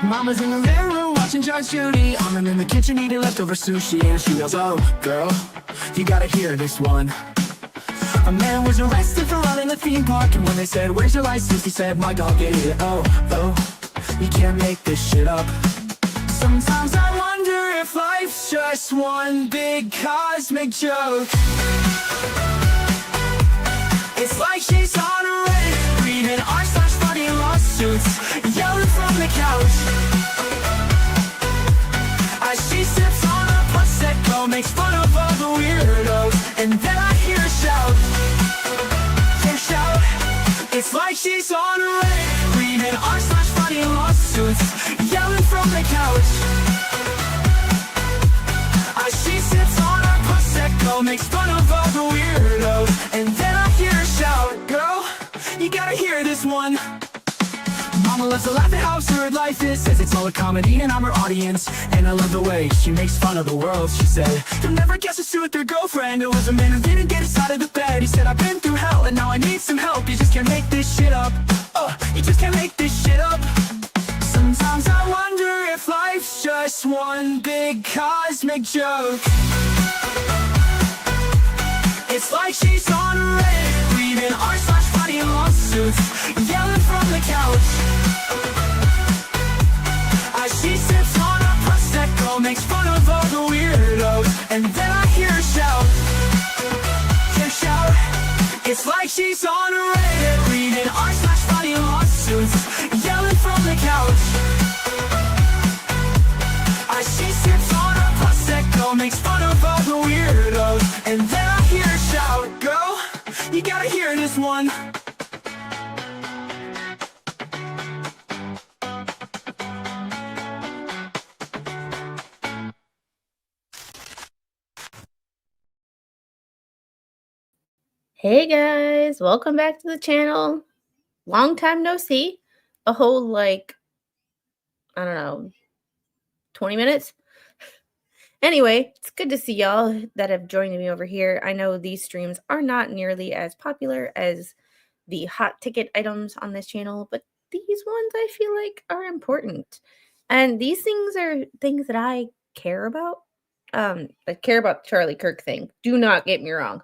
Mama's in the living room watching Judge Judy. I'm in the kitchen eating leftover sushi, and she goes, "Oh, girl, you gotta hear this one." A man was arrested for running a theme park, and when they said, "Where's your license?" he said, "My dog ate it." Oh, you can't make this shit up. Sometimes I wonder if life's just one big cosmic joke. It's like she's on a Reddit, reading r/funny lawsuits, yelling from the couch. As she sips on a Prosecco, makes fun of all the weirdos, and then I hear her shout. It's like she's on a Reddit, reading r/funny lawsuits, yelling from the couch. As she sips on a Prosecco, makes fun of all the weirdos, and then I hear her shout. Girl, you gotta hear this one. Mama loves to laugh at how absurd life is, says it's all a comedy and I'm her audience. And I love the way she makes fun of the world. She said, "You'll never guess who's with their girlfriend. It was a man who didn't get us out of the bed. He said, I've been through hell and now I need some help. You just can't make this shit up. You just can't make this shit up." Sometimes I wonder if life's just one big cosmic joke. It's like she's on a Reddit, reading r/funny lawsuits, yelling from the couch. As she sips on a Prosecco, makes fun of all the weirdos, and then I hear her shout. It's like she's on a Reddit, reading r/funny lawsuits, yelling from the couch. As she sips on a Prosecco, makes fun of all the weirdos, and then I hear her shout. Girl, you gotta hear this one. Hey guys, welcome back to the channel. Long time no see. A whole I don't know, 20 minutes. Anyway, it's good to see y'all that have joined me over here. I know these streams are not nearly as popular as the hot ticket items on this channel, but these ones I feel like are important. And these things are things that I care about. I care about the Charlie Kirk thing. Do not get me wrong.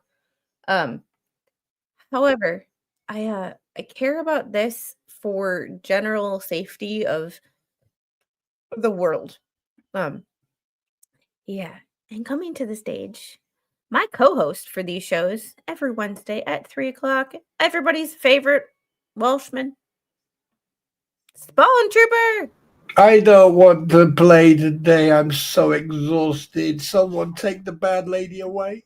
However, I care about this for general safety of the world. Yeah, and coming to the stage, my co-host for these shows every Wednesday at 3 o'clock, everybody's favorite Welshman, Spawntrooper. I don't want to play today. I'm so exhausted. Someone take the bad lady away.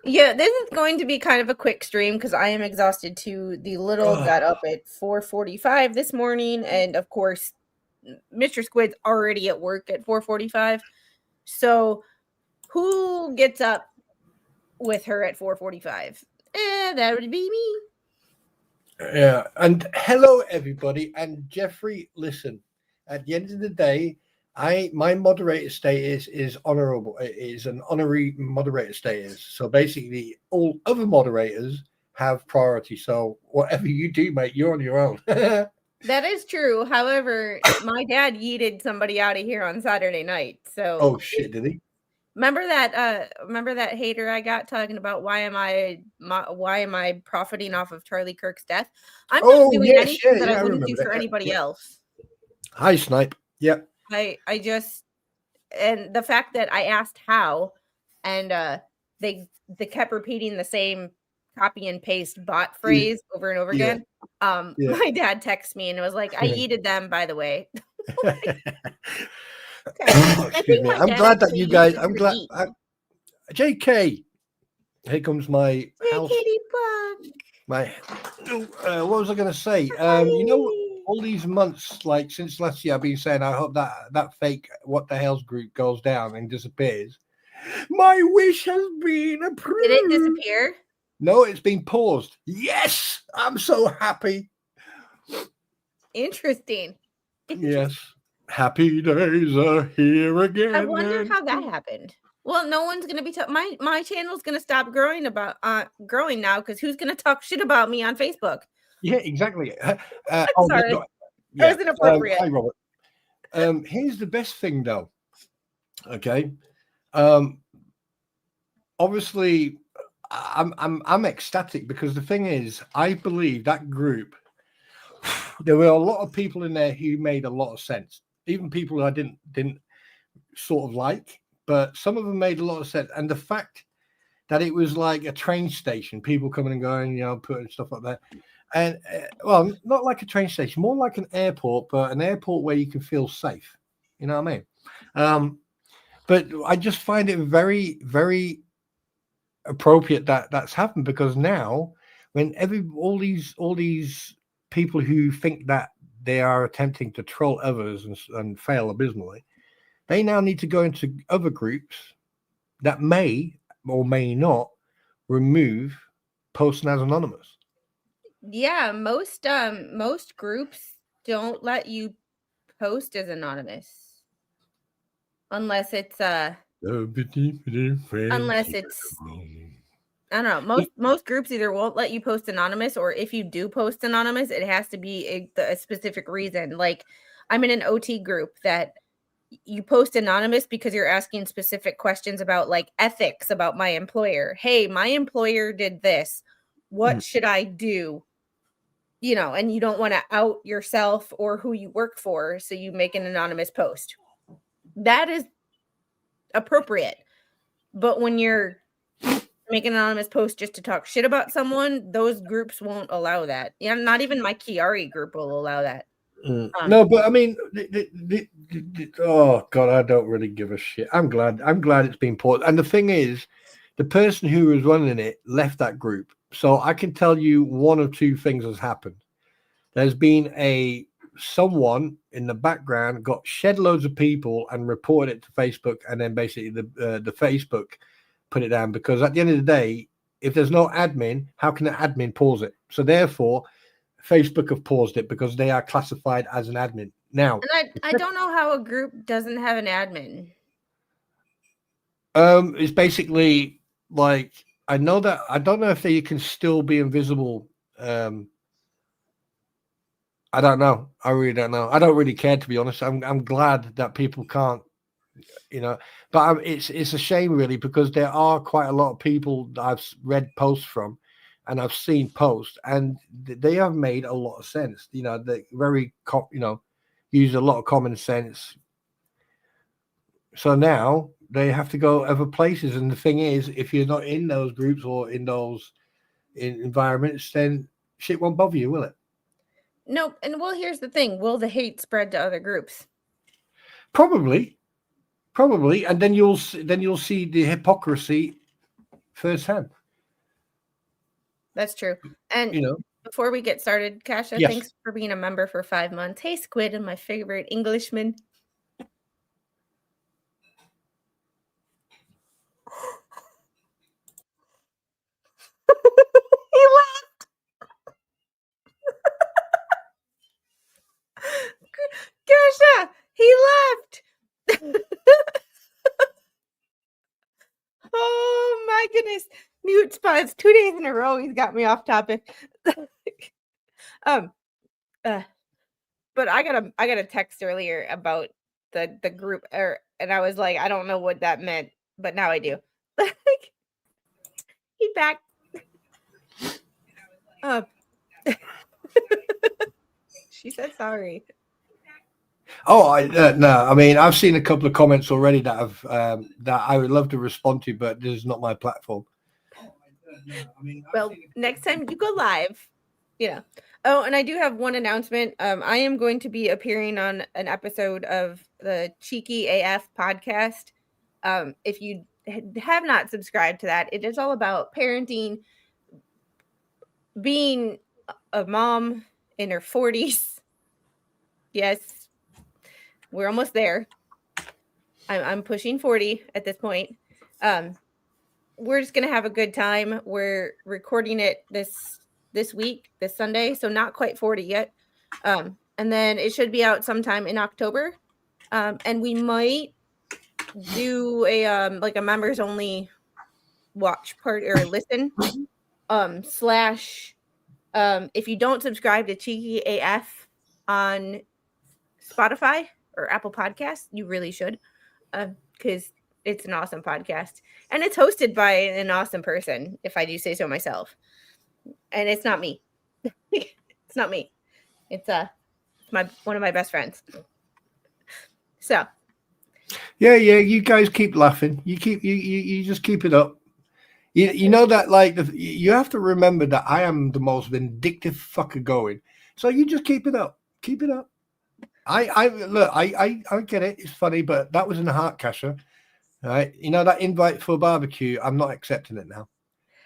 Yeah, this is going to be kind of a quick stream because I am exhausted too. The little got up at 4:45 this morning, and of course, Mr. Squid's already at work at 4:45. So, who gets up with her at 4:45? That would be me. Yeah, and hello everybody. And Jeffrey, listen. At the end of the day, my moderator status is honorable. It is an honorary moderator status. So basically, all other moderators have priority. So whatever you do, mate, you're on your own. That is true. However, my dad yeeted somebody out of here on Saturday night. So oh shit, did he? Remember that hater I got talking about why am I profiting off of Charlie Kirk's death? I'm not doing anything that I wouldn't do for anybody else. Hi, Snipe. Yep. I just, and the fact that I asked how, and they kept repeating the same copy and paste bot phrase over and over again. My dad texted me and it was like, "I yeeted them, by the way." Excuse me. I'm glad that you guys. I'm glad. JK, here comes my house. My. What was I going to say? You know, all these months, like since last year, I've been saying I hope that fake "What the Hell's" group goes down and disappears. My wish has been approved. Did it disappear? No, it's been paused. Yes, I'm so happy. Interesting. Yes. Happy days are here again. I wonder how that happened. Well, no one's gonna be my channel's gonna stop growing now because who's gonna talk shit about me on Facebook? Yeah, exactly. Sorry, that was inappropriate. Hi, Robert. Here's the best thing, though. Okay. Obviously, I'm ecstatic because the thing is, I believe that group. There were a lot of people in there who made a lot of sense. Even people who I didn't sort of like, but some of them made a lot of sense. And the fact that it was like a train station, people coming and going, putting stuff up there. And well, not like a train station, more like an airport, but an airport where you can feel safe. You know what I mean? But I just find it very, very appropriate that that's happened, because now when all these people who think that they are attempting to troll others and fail abysmally, they now need to go into other groups that may or may not remove posting as anonymous. Yeah, most groups don't let you post as anonymous unless it's I don't know. Most groups either won't let you post anonymous, or if you do post anonymous, it has to be a specific reason. Like, I'm in an OT group that you post anonymous because you're asking specific questions about like ethics about my employer. Hey, my employer did this. What should I do? And you don't want to out yourself or who you work for, so you make an anonymous post. That is appropriate. But when you're making an anonymous post just to talk shit about someone, those groups won't allow that. Yeah, not even my Chiari group will allow that. No, but I mean, oh God, I don't really give a shit. I'm glad it's been paused. And the thing is, the person who was running it left that group. So I can tell you one of two things has happened. There's been someone in the background got shed loads of people and reported it to Facebook, and then basically the Facebook put it down, because at the end of the day, if there's no admin, how can the admin pause it? So therefore, Facebook have paused it because they are classified as an admin. Now, and I don't know how a group doesn't have an admin. It's basically like, I don't know if they can still be invisible. I don't know. I really don't know. I don't really care, to be honest. I'm glad that people can't, but it's a shame really, because there are quite a lot of people that I've read posts from, and I've seen posts, and they have made a lot of sense. They very, use a lot of common sense. So now they have to go other places. And the thing is, if you're not in those groups or in those environments, then shit won't bother you, will it? Nope. And well, here's the thing. Will the hate spread to other groups? Probably. And then you'll see the hypocrisy firsthand. That's true. And before we get started, Kasha, yes. Thanks for being a member for 5 months. Hey, Squid, and my favorite Englishman. He left. Kasha, he left. Oh my goodness. Mute spots 2 days in a row. He's got me off topic. But I got a text earlier about the group, and I was like, I don't know what that meant, but now I do. He's back. She said sorry. Oh, no. I mean, I've seen a couple of comments already that that I would love to respond to, but this is not my platform. Well, next time you go live, Oh, and I do have one announcement. I am going to be appearing on an episode of the Cheeky AF podcast. If you have not subscribed to that, it is all about parenting, being a mom in her 40s. Yes, we're almost there. I'm pushing 40 at this point. We're just gonna have a good time. We're recording it this week, this Sunday, so not quite 40 yet. And then it should be out sometime in October. And we might do a members only watch part or listen. If you don't subscribe to Cheeky AF on Spotify or Apple Podcasts, you really should, because it's an awesome podcast. And it's hosted by an awesome person, if I do say so myself. And it's not me. It's not me. It's one of my best friends. So yeah, you guys keep laughing. You just keep it up. You know that, like, you have to remember that I am the most vindictive fucker going. So you just keep it up. Keep it up. I get it. It's funny, but that was in the heart casher. All right. You know, that invite for barbecue, I'm not accepting it now.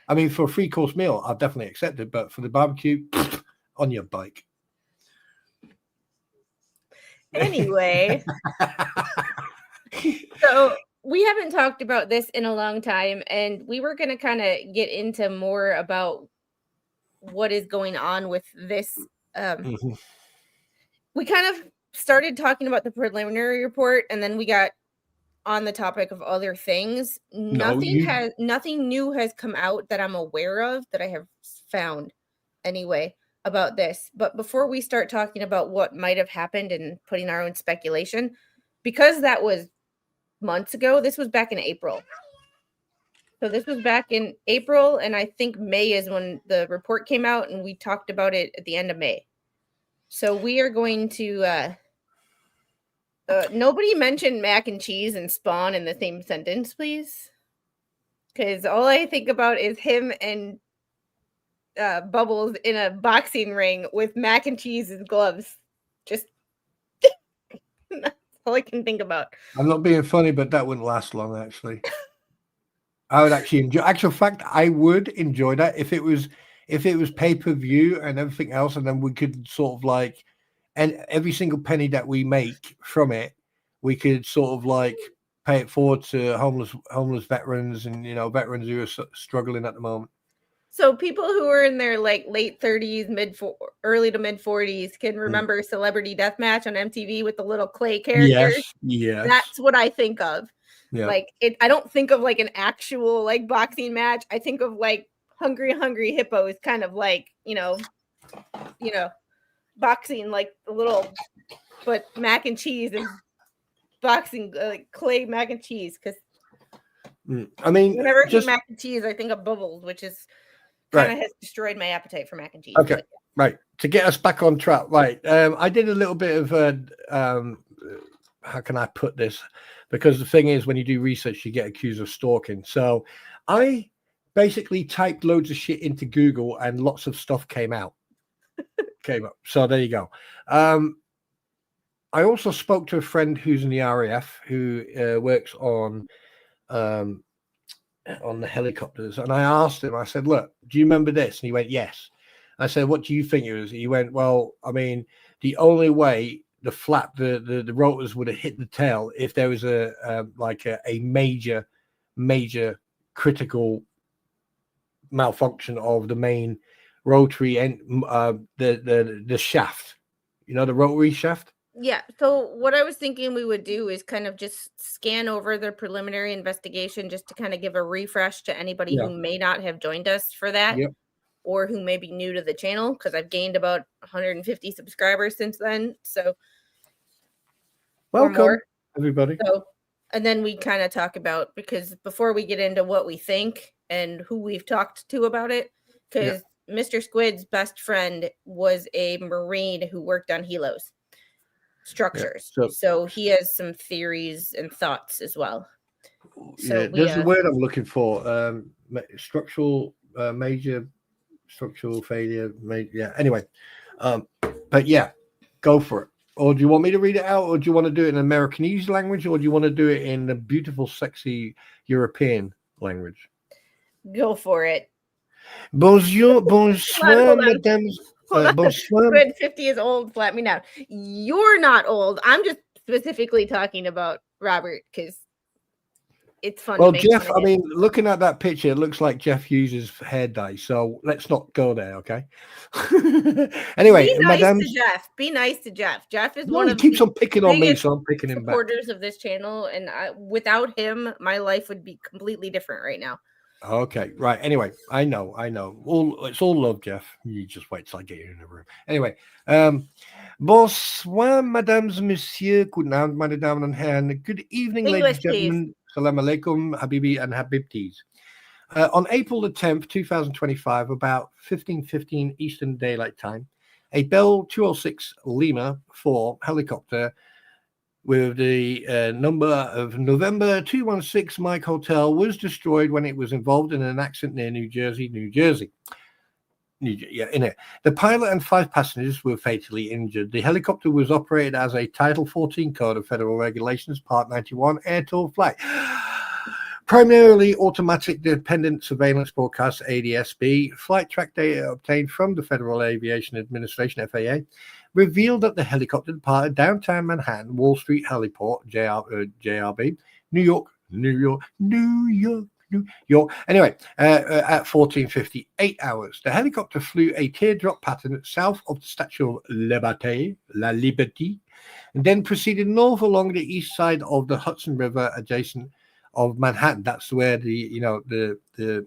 I mean, for a 3-course meal, I'll definitely accept it, but for the barbecue, on your bike. Anyway, so we haven't talked about this in a long time, and we were going to kind of get into more about what is going on with this. We kind of started talking about the preliminary report, and then we got on the topic of other things. Nothing new has come out that I'm aware of, that I have found anyway, about this. But before we start talking about what might have happened and putting our own speculation, because that was months ago, this was back in April. So this was back in April, and I think May is when the report came out, and we talked about it at the end of May. So we are going to nobody mentioned mac and cheese and Spawn in the same sentence, please. Because all I think about is him and Bubbles in a boxing ring with mac and cheese and gloves. Just that's all I can think about. I'm not being funny, but that wouldn't last long, actually. I would actually enjoy. Actual fact, I would enjoy that if it was pay-per-view and everything else, and then we could sort of like, and every single penny that we make from it, we could sort of like pay it forward to homeless veterans and, you know, veterans who are struggling at the moment. So people who are in their like late 30s, early to mid 40s can remember Celebrity Deathmatch on MTV with the little clay characters. Yes. That's what I think of. Yeah. Like I don't think of like an actual like boxing match. I think of like hungry hippos, kind of like, you know, boxing, like a little, but mac and cheese and boxing, like clay mac and cheese. Because I mean, whenever I eat mac and cheese, I think of Bubbles, which is kind of has destroyed my appetite for mac and cheese. Okay, right. To get us back on track, right? I did a little bit of how can I put this? Because the thing is, when you do research, you get accused of stalking. So I basically typed loads of shit into Google, and lots of stuff came up. So there you go. I also spoke to a friend who's in the RAF who works on the helicopters, and I asked him. I said, "Look, do you remember this?" And he went, "Yes." I said, "What do you think it was?" He went, "Well, I mean, the only way the rotors would have hit the tail if there was a major critical malfunction of the main rotary and the shaft, you know, the rotary shaft." Yeah. So what I was thinking we would do is kind of just scan over the preliminary investigation, just to kind of give a refresh to anybody who may not have joined us for that, or who may be new to the channel, because I've gained about 150 subscribers since then. So welcome, everybody. So, and then we kind of talk about, because before we get into what we think and who we've talked to about it, because Mr. Squid's best friend was a Marine who worked on Helo's structures. So he has some theories and thoughts as well. So there's a word I'm looking for. Major structural failure. Anyway, but yeah, go for it. Or do you want me to read it out, or do you want to do it in Americanese language, or do you want to do it in a beautiful, sexy European language? Go for it. Bonjour, bonsoir, mesdames. Bonsoir. 50 is old. Flat me down. You're not old. I'm just specifically talking about Robert, because it's fun. Well, Jeff, I mean, looking at that picture, it looks like Jeff uses hair dye. So let's not go there, okay? Anyway, be nice to Jeff. Be nice to Jeff. Jeff is one of keeps on picking on me, so I'm picking him back. Supporters of this channel, and without him, my life would be completely different right now. Okay, right. Anyway, I know. It's all love, Jeff. You just wait till I get you in the room. Anyway, Bonsoir, mesdames, messieurs. Guten Abend, meine Damen und Herren. Good evening, English, ladies and gentlemen. Salam alaikum, habibi and habibtis. On April the 10th, 2025, about 15:15 Eastern Daylight Time, a Bell 206 Lima 4 helicopter with the number of November 216 Mike Hotel was destroyed when it was involved in an accident near New Jersey. The pilot and 5 passengers were fatally injured. The helicopter was operated as a Title 14 Code of Federal Regulations, Part 91 air tour flight. Primarily automatic dependent surveillance broadcast, ADSB. Flight track data obtained from the Federal Aviation Administration, FAA, revealed that the helicopter departed downtown Manhattan, Wall Street Heliport, JRB, New York. Anyway, at 14:58 hours, the helicopter flew a teardrop pattern south of the Statue of Liberté, La Liberté, and then proceeded north along the east side of the Hudson River adjacent of Manhattan. That's where the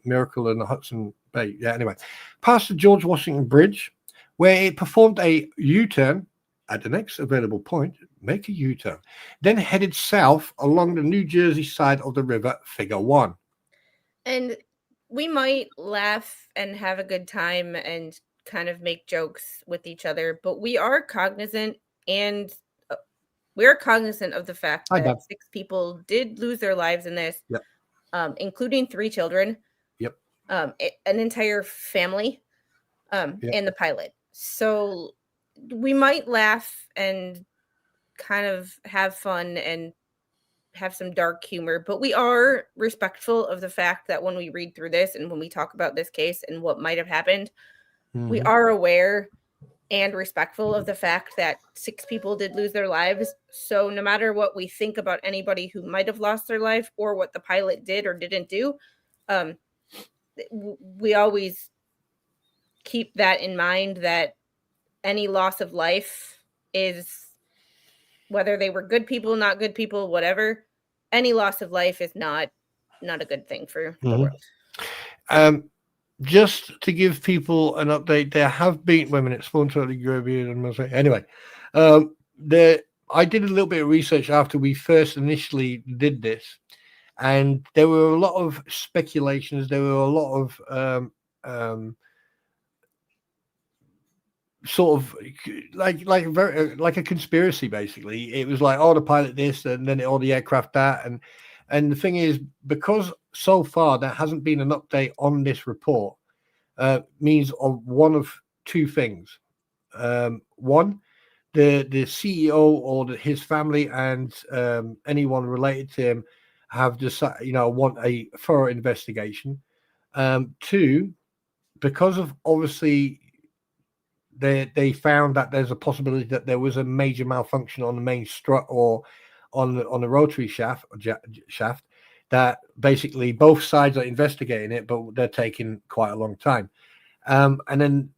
Miracle in the Hudson Bay. Yeah, anyway, past the George Washington Bridge, where it performed a U-turn at the next available point, make a U-turn, then headed south along the New Jersey side of the river, figure 1. And we might laugh and have a good time and kind of make jokes with each other, but we are cognizant of the fact that 6 people did lose their lives in this, including 3 children, an entire family, and the pilot. So we might laugh and kind of have fun and have some dark humor, but we are respectful of the fact that when we read through this and when we talk about this case and what might have happened, we are aware and respectful of the fact that 6 people did lose their lives. So no matter what we think about anybody who might have lost their life or what the pilot did or didn't do, we always keep that in mind, that any loss of life is, whether they were good people, not good people, whatever, any loss of life is not a good thing for the world. Just to give people an update, there have been Spawntrooper and Me. Anyway, I did a little bit of research after we first initially did this, and there were a lot of speculations. There were a lot of sort of like a conspiracy. Basically, it was like, oh, the pilot this, and then the aircraft that, and the thing is, because so far there hasn't been an update on this report, means of one of 2 things. One, the CEO or his family and anyone related to him have decided, want a thorough investigation. 2, because of obviously they found that there's a possibility that there was a major malfunction on the main strut or on the rotary shaft, that basically both sides are investigating it, but they're taking quite a long time. And then,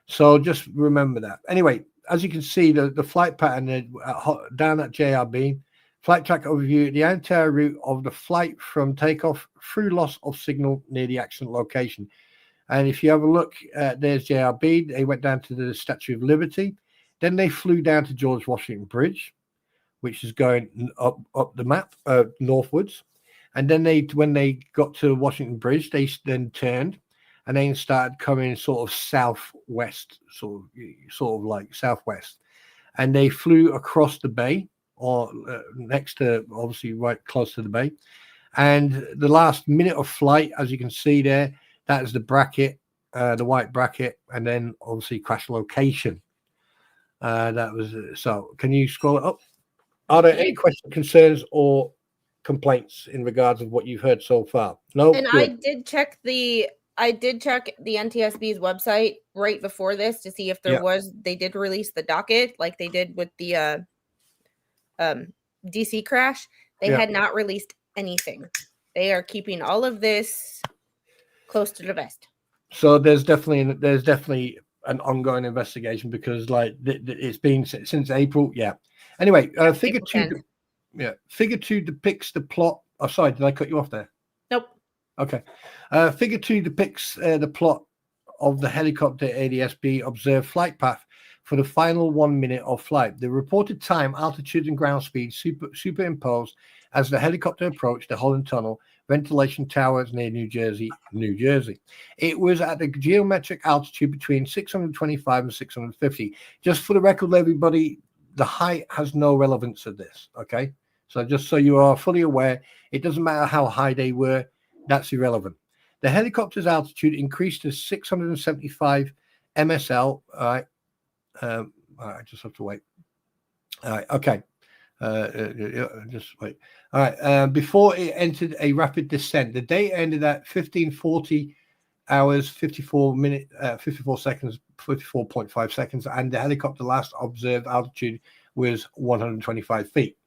so just remember that. Anyway, as you can see, the flight pattern down at JRB, flight track overview, the entire route of the flight from takeoff through loss of signal near the accident location. And if you have a look, there's JRB. They went down to the Statue of Liberty. Then they flew down to George Washington Bridge, which is going up the map northwards. And then when they got to Washington Bridge, they then turned and then started coming sort of southwest, sort of like southwest. And they flew across the bay, or next to, obviously right close to the bay. And the last minute of flight, as you can see there, that is the bracket, the white bracket, and then obviously crash location. That was so. Can you scroll it up? Are there any questions, concerns, or complaints in regards of what you've heard so far? No. And good. I did check the NTSB's website right before this to see if there was. They did release the docket like they did with the DC crash. They had not released anything. They are keeping all of this close to the vest. So there's definitely an ongoing investigation, because it's been since April. Yeah. Anyway, figure 2. Figure 2 depicts the plot. Oh, sorry, did I cut you off there? Nope. Okay. Figure 2 depicts the plot of the helicopter ADSB observed flight path for the final 1 minute of flight. The reported time, altitude, and ground speed superimposed as the helicopter approached the Holland Tunnel ventilation towers near New Jersey. It was at the geometric altitude between 625 and 650. Just for the record, everybody, the height has no relevance to this, okay? So just so you are fully aware, it doesn't matter how high they were, that's irrelevant. The helicopter's altitude increased to 675 MSL. All right. I just have to wait. All right. Okay. Just wait. All right. Before it entered a rapid descent, the date ended at 1540 hours, 54 minutes, 54 seconds, 54.5 seconds, and the helicopter last observed altitude was 125 feet.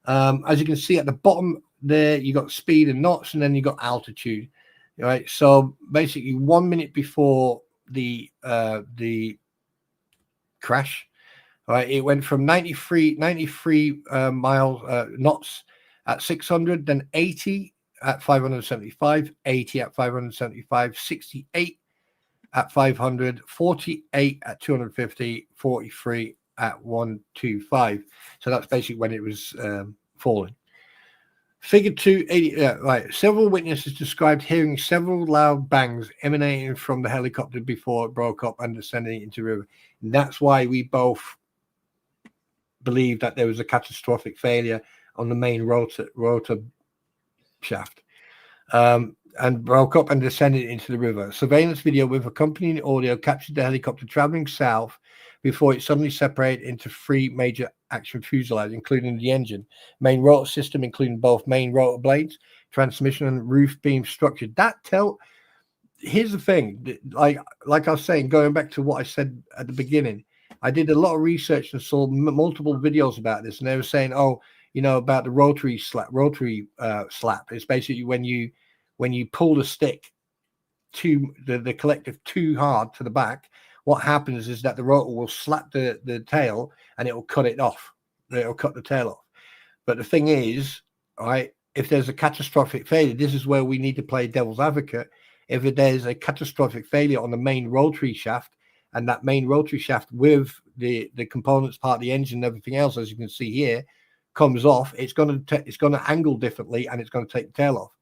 As you can see at the bottom there, you got speed and knots, and then you got altitude. Right. So basically, 1 minute before the crash, right, it went from 93 knots at 600, then 80 at 575, 80 at 575, 68 at 500, 48 at 250, 43 at 125. So that's basically when it was falling. Figure 280, right. Several witnesses described hearing several loud bangs emanating from the helicopter before it broke up and descending into the river. And that's why we both believe that there was a catastrophic failure on the main rotor shaft, and broke up and descended into the river. Surveillance video with accompanying audio captured the helicopter traveling south before it suddenly separated into three major action fuselages, including the engine, main rotor system, including both main rotor blades, transmission, and roof beam structure. Here's the thing, like I was saying, going back to what I said at the beginning, I did a lot of research and saw multiple videos about this, and they were saying, oh, you know, about the rotary slap. It's basically when you pull the stick to the collective too hard to the back, what happens is that the rotor will slap the tail and it will cut it off. It'll cut the tail off. But the thing is, right, if there's a catastrophic failure, this is where we need to play devil's advocate. If there's a catastrophic failure on the main rotary shaft, and that main rotary shaft with the components, part of the engine and everything else, as you can see here, comes off, it's going to angle differently, and it's going to take the tail off.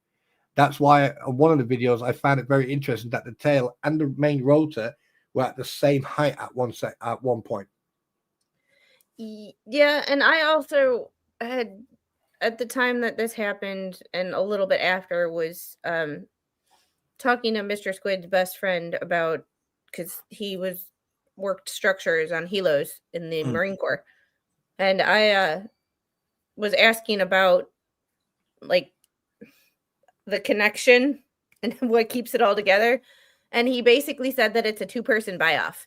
That's why on one of the videos I found it very interesting that the tail and the main rotor were at the same height at one point. Yeah, and I also had, at the time that this happened and a little bit after, was talking to Mr. Squid's best friend about, because he worked structures on helos in the Marine Corps, and I was asking about like the connection and what keeps it all together, and he basically said that it's a two-person buy-off.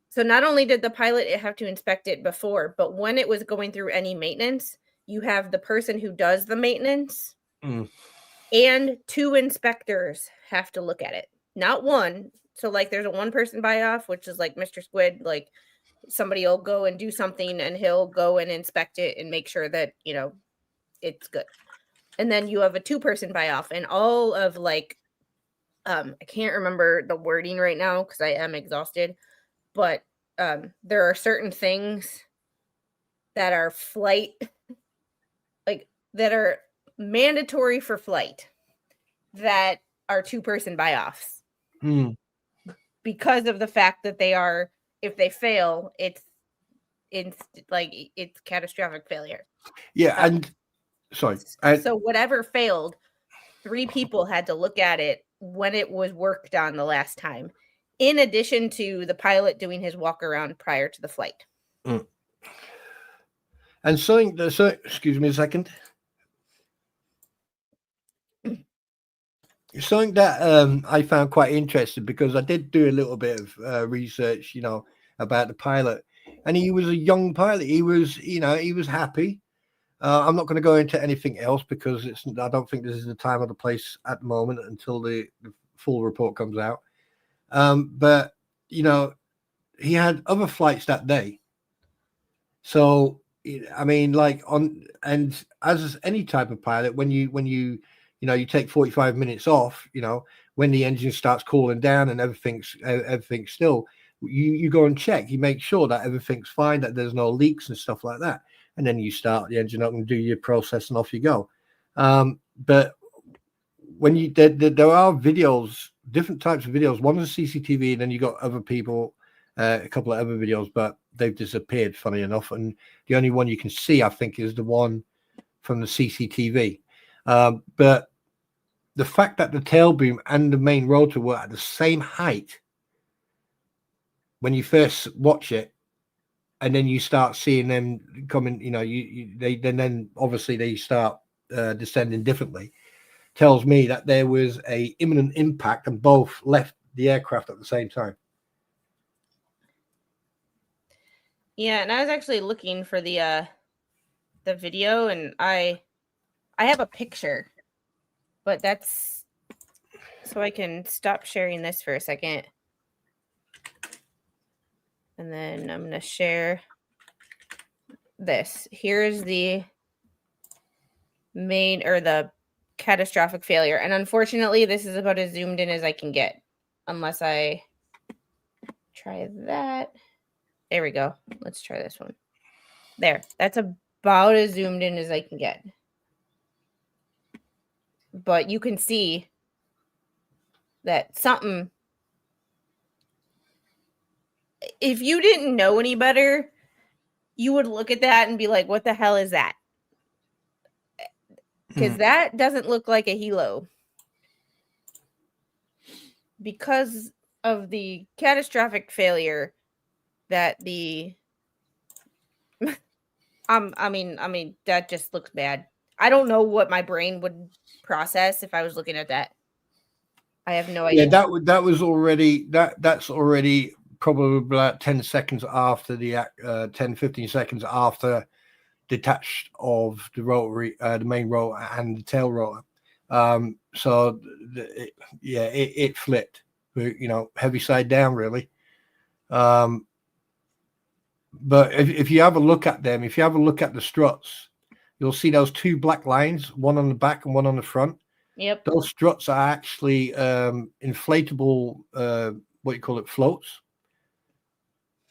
So not only did the pilot have to inspect it before, but when it was going through any maintenance, you have the person who does the maintenance and two inspectors have to look at it, not one. So like there's a one-person buy-off, which is like Mr. Squid, like somebody will go and do something and he'll go and inspect it and make sure that, you know, it's good. And then you have a two-person buy-off, and all of like, I can't remember the wording right now because I am exhausted, but there are certain things that are flight, like that are mandatory for flight, that are two-person buy-offs. Because of the fact that they are, if they fail, it's catastrophic failure. Yeah, and sorry. So whatever failed, three people had to look at it when it was worked on the last time, in addition to the pilot doing his walk around prior to the flight. And so excuse me a second. Something that I found quite interesting, because I did do a little bit of research, you know, about the pilot, and he was a young pilot. He was happy. I'm not going to go into anything else because I don't think this is the time or the place at the moment until the full report comes out. But you know, he had other flights that day. So I mean, and as any type of pilot, when you take 45 minutes off, you know, when the engine starts cooling down and everything's still, you go and check. You make sure that everything's fine, that there's no leaks and stuff like that, and then you start the engine up and do your process, and off you go. But when you there are videos, different types of videos. One is CCTV, and then you got other people, a couple of other videos, but they've disappeared, funny enough. And the only one you can see, I think, is the one from the CCTV. But the fact that the tail boom and the main rotor were at the same height when you first watch it, and then you start seeing them coming, then obviously they start descending differently, tells me that there was a imminent impact and both left the aircraft at the same time. Yeah, and I was actually looking for the video, and I have a picture, but that's so I can stop sharing this for a second. And then I'm going to share this. Here's the main or the catastrophic failure. And unfortunately, this is about as zoomed in as I can get. Unless I try that. There we go. Let's try this one. There. That's about as zoomed in as I can get. But you can see that something... If you didn't know any better, you would look at that and be like, what the hell is that? Because that doesn't look like a Helo. Because of the catastrophic failure that the... I mean, that just looks bad. I don't know what my brain would process if I was looking at that. I have no idea. Yeah, that was already... That's already... probably about 10 seconds after the 10-15 seconds after detached of the rotary, the main rotor and the tail rotor. So it flipped, heavy side down really. But if you have a look at them, if you have a look at the struts, you'll see those two black lines, one on the back and one on the front. Yep. Those struts are actually inflatable, floats.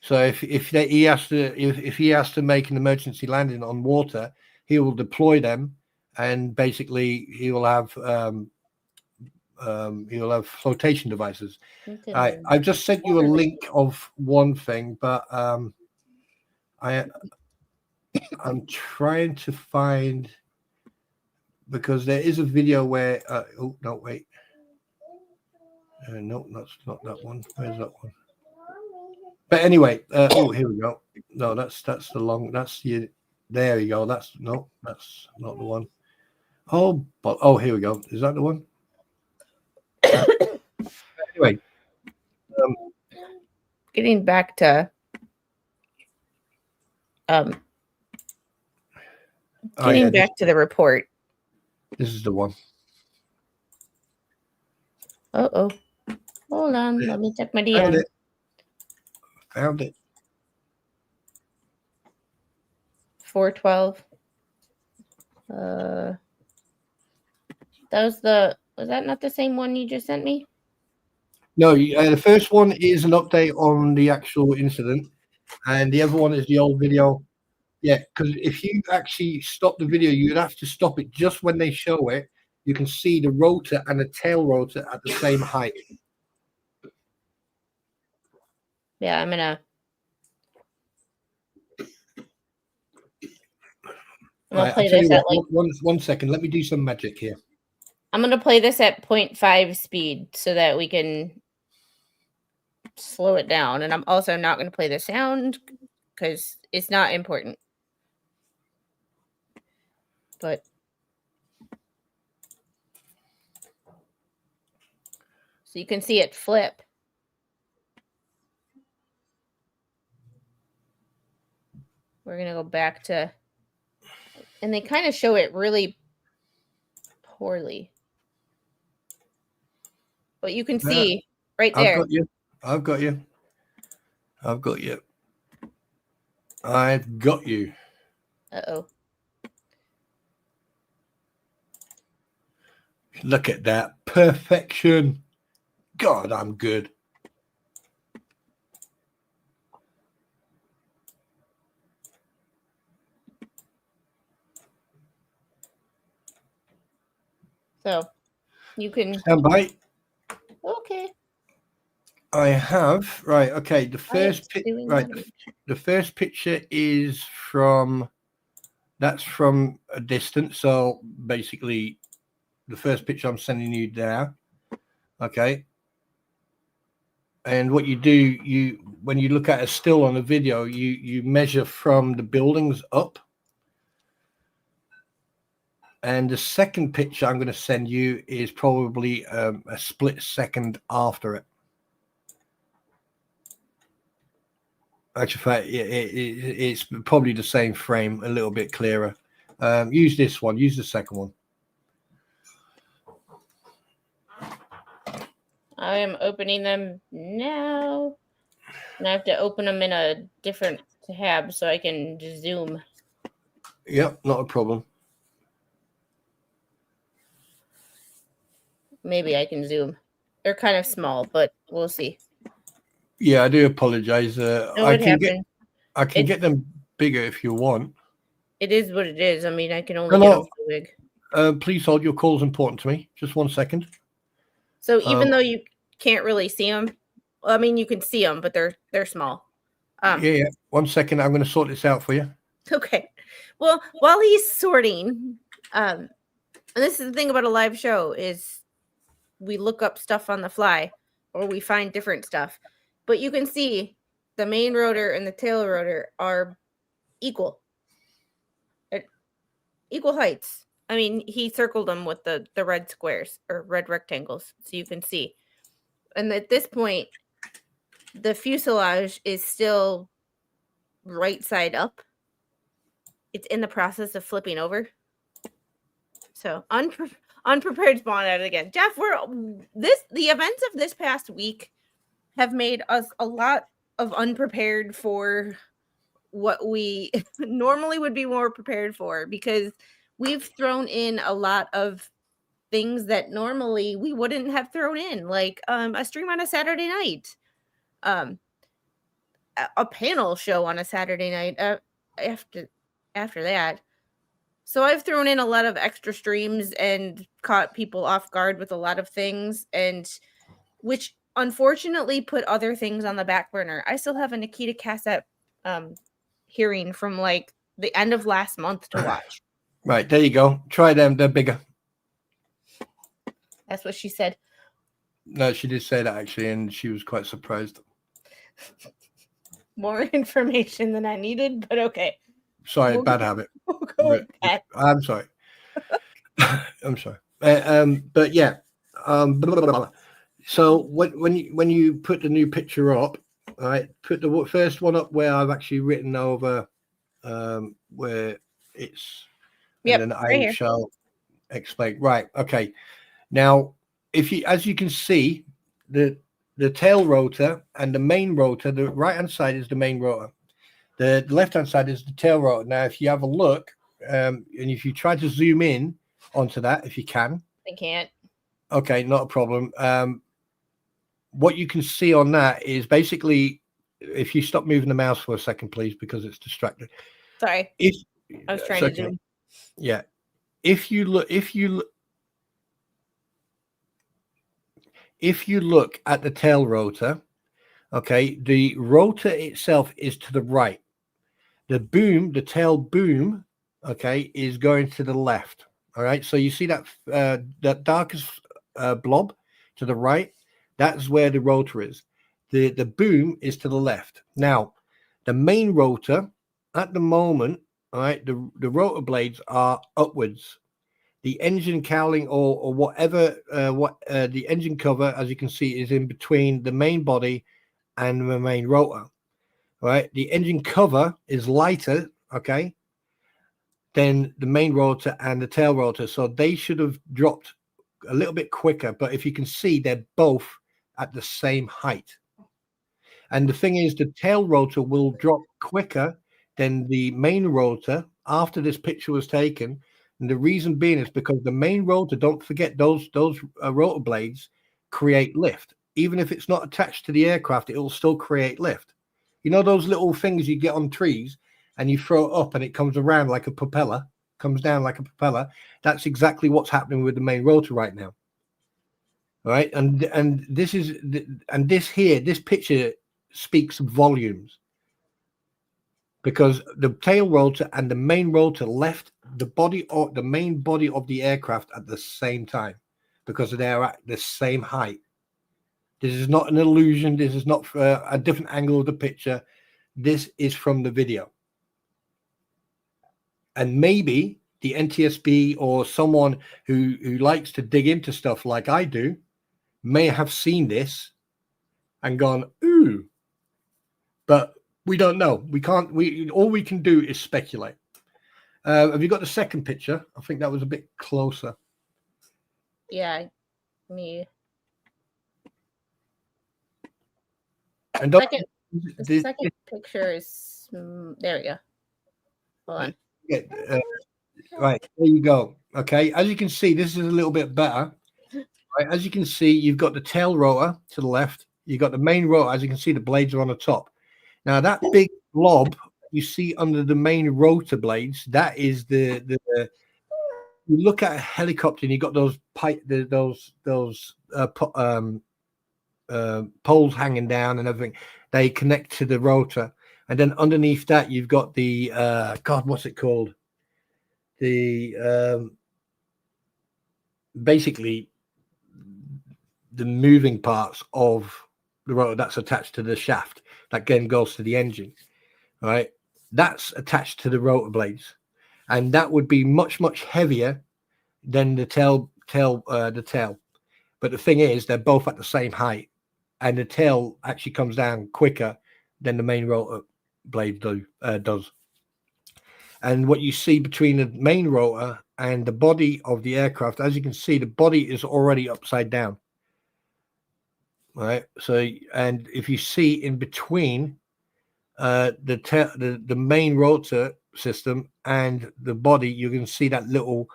So if he has to make an emergency landing on water, he will deploy them, and basically he will have flotation devices. I've just sent you a link of one thing, but I'm trying to find, because there is a video where oh no, wait, no, that's not that one. Where's that one? But anyway, oh, here we go. No, that's the long. That's you. There you go. That's not the one. Oh, but here we go. Is that the one? Anyway, getting back to back to the report. This is the one. Hold on. Let me check my DM. Found it. 412. Was that not the same one you just sent me? No, the first one is an update on the actual incident, and the other one is the old video. Yeah, because if you actually stop the video, you'd have to stop it just when they show it. You can see the rotor and the tail rotor at the same height. Yeah, I'm gonna play this at one second. Let me do some magic here. I'm gonna play this at 0.5 speed so that we can slow it down. And I'm also not gonna play the sound because it's not important. But so you can see it flip. We're gonna go back to, and they kind of show it really poorly. But you can see right there. I've got you. Uh-oh. Look at that. Perfection. God, I'm good. So you can stand by. Okay. I have right. Okay, the first right. The first picture is from a distance. So basically, the first picture I'm sending you there. Okay. And what you do, when you look at a still on a video, you measure from the buildings up. And the second picture I'm going to send you is probably a split second after it. Actually, it's probably the same frame, a little bit clearer. Use this one. Use the second one. I am opening them now. And I have to open them in a different tab so I can zoom. Yep, not a problem. Maybe I can zoom. They're kind of small, but we'll see. Yeah, I do apologize. I can get them bigger if you want. It is what it is. I mean, I can only get them so big. Please hold. Your call is important to me. Just 1 second. So even though you can't really see them, I mean, you can see them, but they're small. Yeah. 1 second. I'm going to sort this out for you. Okay. Well, while he's sorting, and this is the thing about a live show is we look up stuff on the fly or we find different stuff. But you can see the main rotor and the tail rotor are equal. At equal heights. I mean, he circled them with the red squares or red rectangles so you can see. And at this point, the fuselage is still right side up. It's in the process of flipping over. So unprepared spawn out again. Jeff, the events of this past week have made us a lot of unprepared for what we normally would be more prepared for, because we've thrown in a lot of things that normally we wouldn't have thrown in, like a stream on a Saturday night, a panel show on a Saturday night after that. So I've thrown in a lot of extra streams and caught people off guard with a lot of things, and which unfortunately put other things on the back burner. I still have a Nikita cassette hearing from like the end of last month to watch. Right, there you go. Try them. They're bigger. That's what she said. No, she did say that actually, and she was quite surprised. More information than I needed, but okay. Sorry, bad habit. We'll go with that. I'm sorry. I'm sorry. But yeah. So when you put the new picture up, right? Put the first one up where I've actually written over where it's. Yep. And then I shall explain. Right. Okay. Now, as you can see, the tail rotor and the main rotor, the right hand side is the main rotor. The left hand side is the tail rotor. Now, if you have a look, and if you try to zoom in onto that, if you can. I can't. Okay, not a problem. What you can see on that is basically, if you stop moving the mouse for a second, please, because it's distracting. Sorry. I was trying to zoom. Yeah. If you look at the tail rotor, okay, the rotor itself is to the right. The tail boom, okay, is going to the left. All right. So you see that darkest blob to the right? That's where the rotor is. The boom is to the left. Now, the main rotor at the moment, all right, the rotor blades are upwards. The engine cowling or whatever, the engine cover, as you can see, is in between the main body and the main rotor. All right, the engine cover is lighter, okay, than the main rotor and the tail rotor. So they should have dropped a little bit quicker. But if you can see, they're both at the same height. And the thing is, the tail rotor will drop quicker than the main rotor after this picture was taken. And the reason being is because the main rotor, don't forget, those rotor blades create lift. Even if it's not attached to the aircraft, it will still create lift. You know those little things you get on trees and you throw it up and it comes around like a propeller? comes down like a propeller. That's exactly what's happening with the main rotor right now. All right, and this picture speaks volumes, because the tail rotor and the main rotor left the body or the main body of the aircraft at the same time, because they're at the same height. This is not an illusion. This is not a different angle of the picture. This is from the video. And maybe the NTSB or someone who likes to dig into stuff like I do may have seen this and gone, ooh, but we don't know. We can't, all we can do is speculate. Have you got the second picture? I think that was a bit closer. Yeah, me. And the second picture is, there we go. Hold on. Right, there you go. Okay, as you can see, this is a little bit better. Right, as you can see, you've got the tail rotor to the left. You've got the main rotor. As you can see, the blades are on the top. Now, that big blob you see under the main rotor blades, that is the you look at a helicopter and you've got those poles hanging down and everything. They connect to the rotor, and then underneath that you've got the God, what's it called? The basically the moving parts of the rotor that's attached to the shaft that again goes to the engine. Right, that's attached to the rotor blades, and that would be much heavier than the tail. But the thing is, they're both at the same height, and the tail actually comes down quicker than the main rotor blade does. And what you see between the main rotor and the body of the aircraft, as you can see, the body is already upside down. Right. So, and if you see in between the main rotor system and the body, you can see that little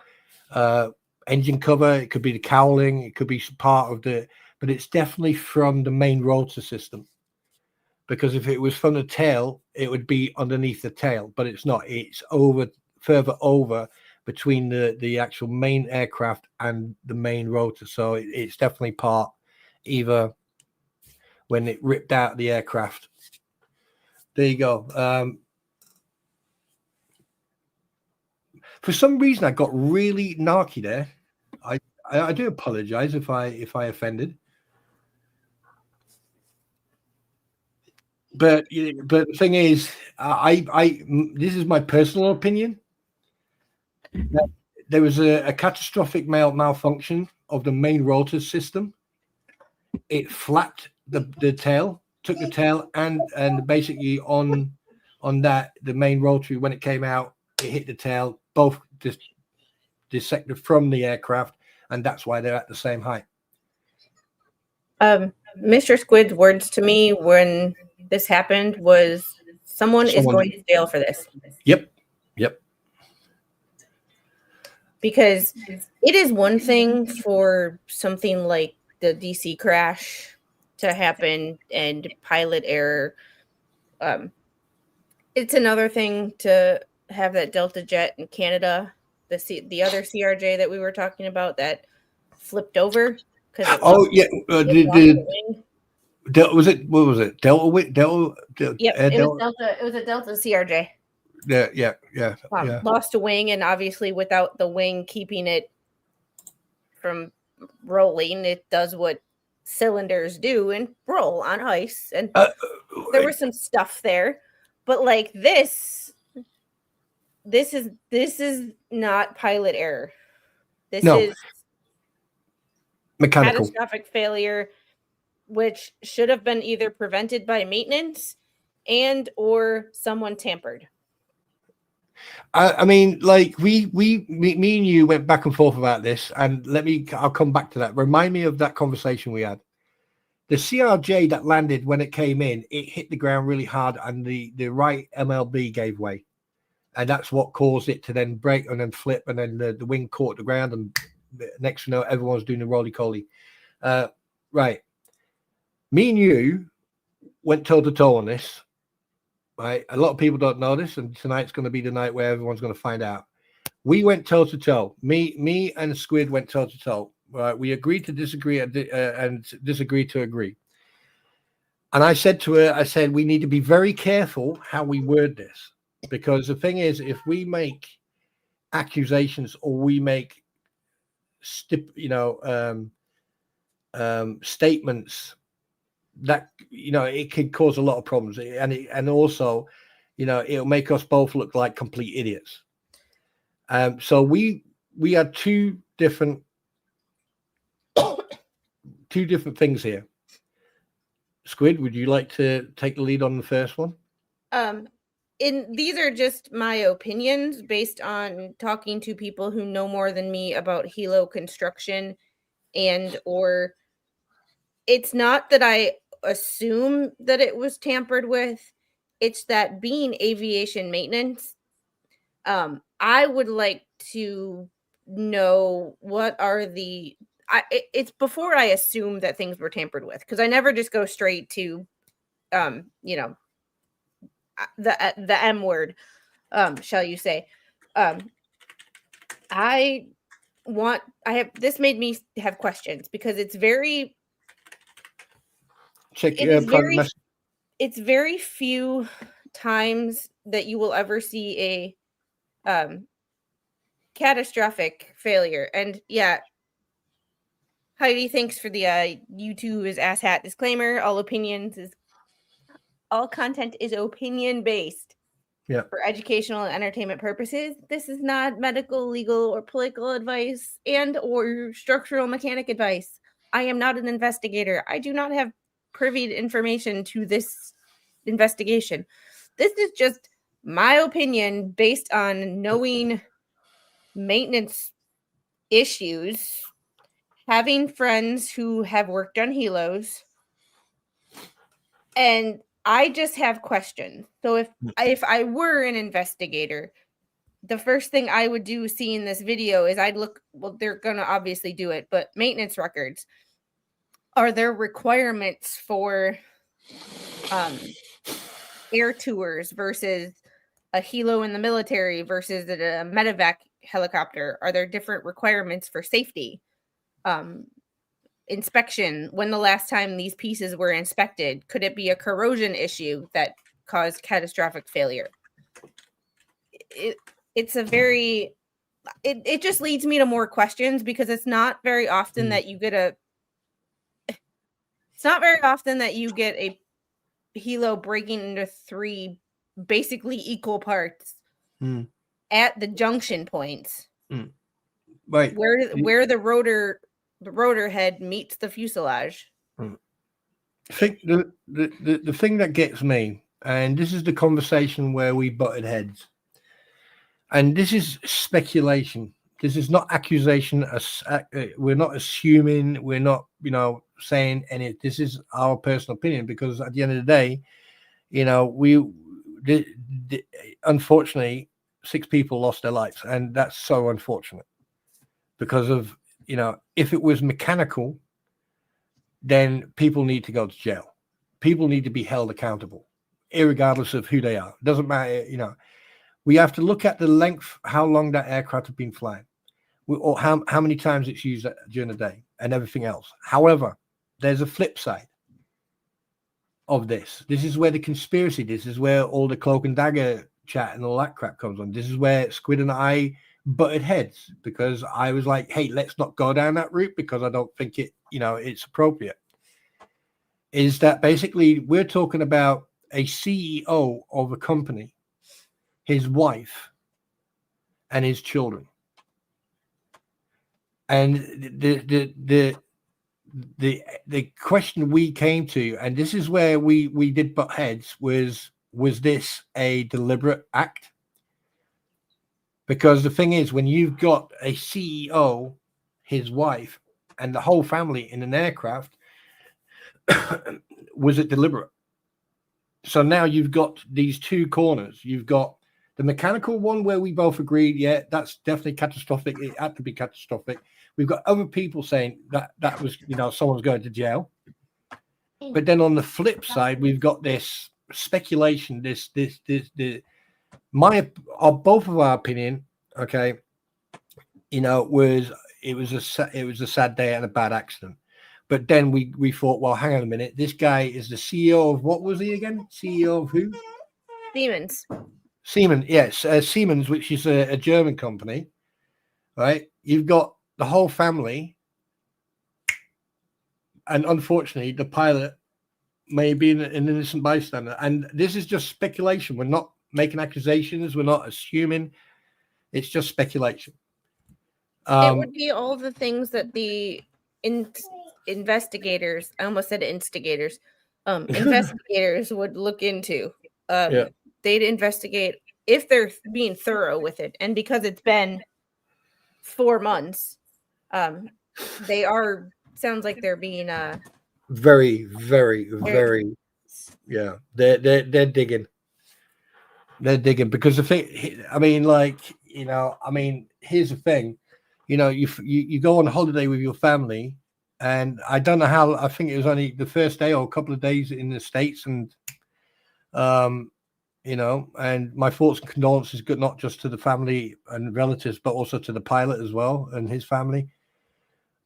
engine cover. It could be the cowling, it could be part of but it's definitely from the main rotor system, because if it was from the tail, it would be underneath the tail, but it's not. It's further over between the actual main aircraft and the main rotor. So it's definitely part, either when it ripped out the aircraft. There you go. For some reason, I got really narky there. I do apologize if I offended. But the thing is, this is my personal opinion. There was a catastrophic malfunction of the main rotor system. It flapped the tail, took the tail, and basically on that, the main rotary, when it came out, it hit the tail, both just dissected from the aircraft, and that's why they're at the same height. Mr. Squid's words to me when this happened was, someone is going to jail for this. Yep. Because it is one thing for something like the DC crash to happen and pilot error. It's another thing to have that Delta jet in Canada, the other CRJ that we were talking about that flipped over. Was it? What was it? Delta? Yep, it was Delta. It was a Delta CRJ. Yeah. Lost a wing, and obviously without the wing keeping it from rolling, it does what cylinders do and roll on ice. And there was some stuff there, but like this is not pilot error. This is mechanical catastrophic failure, which should have been either prevented by maintenance and or someone tampered. I mean, like me and you went back and forth about this, and I'll come back to that. Remind me of that conversation we had. The CRJ that landed, when it came in, it hit the ground really hard, and the right MLB gave way, and that's what caused it to then break and then flip, and then the wing caught the ground, and next you know, everyone's doing the roly-poly. Right. Me and you went toe-to-toe on this. Right, a lot of people don't know this, and tonight's going to be the night where everyone's going to find out. We went toe to toe. Me and Squid went toe to toe. Right? We agreed to disagree and disagreed to agree. And I said to her, I said, we need to be very careful how we word this, because the thing is, if we make accusations or we make statements that it could cause a lot of problems, and also it'll make us both look like complete idiots. So we had two different things here. Squid, would you like to take the lead on the first one? These are just my opinions based on talking to people who know more than me about Helo construction, or it's not that I assume that it was tampered with. It's that being aviation maintenance, I would like to know what are it's before I assume that things were tampered with, because I never just go straight to the M word, shall you say. This made me have questions, because it's very it's very few times that you will ever see a catastrophic failure. And yeah, Heidi, thanks for the YouTube is asshat disclaimer. All content is opinion based. Yeah. For educational and entertainment purposes. This is not medical, legal, or political advice or structural mechanic advice. I am not an investigator. I do not have privy information to this investigation. This is just my opinion based on knowing maintenance issues, having friends who have worked on Helos, and I just have questions. So if I were an investigator, the first thing I would do seeing this video is I'd look, well, they're going to obviously do it, but maintenance records. Are there requirements for air tours versus a Helo in the military versus a medevac helicopter? Are there different requirements for safety? Inspection, when the last time these pieces were inspected? Could it be a corrosion issue that caused catastrophic failure? It just leads me to more questions, because it's not very often that you get a Helo breaking into three basically equal parts at the junction points, right where the rotor head meets the fuselage. I think the thing that gets me, and this is the conversation where we butted heads, and this is speculation. This is not accusation. We're not assuming. We're not, saying any. This is our personal opinion, because at the end of the day, unfortunately, 6 people lost their lives, and that's so unfortunate because of, if it was mechanical, then people need to go to jail. People need to be held accountable, irregardless of who they are. It doesn't matter, We have to look at the length, how long that aircraft has been flying, or how many times it's used during the day, and everything else. However, there's a flip side of this. This is where the conspiracy, this is where all the cloak and dagger chat and all that crap comes on. This is where Squid and I butted heads, because I was like, hey, let's not go down that route, because I don't think it's appropriate. Is that basically we're talking about a CEO of a company, his wife, and his children. And the question we came to, and this is where we did butt heads, was this a deliberate act? Because the thing is, when you've got a CEO, his wife, and the whole family in an aircraft, was it deliberate? So now you've got these two corners. You've got the mechanical one where we both agreed, yeah, that's definitely catastrophic. It had to be catastrophic. We've got other people saying that was, someone's going to jail. But then on the flip side, we've got this speculation, both of our opinion, okay, you know, it was a sad day and a bad accident. But then we thought, well, hang on a minute. This guy is the CEO of, what was he again? CEO of who? Siemens. Siemens, yes, Siemens, which is a German company, right? You've got the whole family, and unfortunately, the pilot may be an innocent bystander. And this is just speculation. We're not making accusations. We're not assuming. It's just speculation. It would be all the things that the investigators, I almost said instigators, investigators would look into. Yeah. They'd investigate if they're being thorough with it. And because it's been 4 months, they are, sounds like they're being very, very, very, yeah. They're digging. They're digging because the thing, I mean, like, you know, I mean, here's the thing, you know, you go on holiday with your family, and I don't know how, I think it was only the first day or a couple of days in the States, and you know, and my thoughts and condolences go not just to the family and relatives, but also to the pilot as well and his family.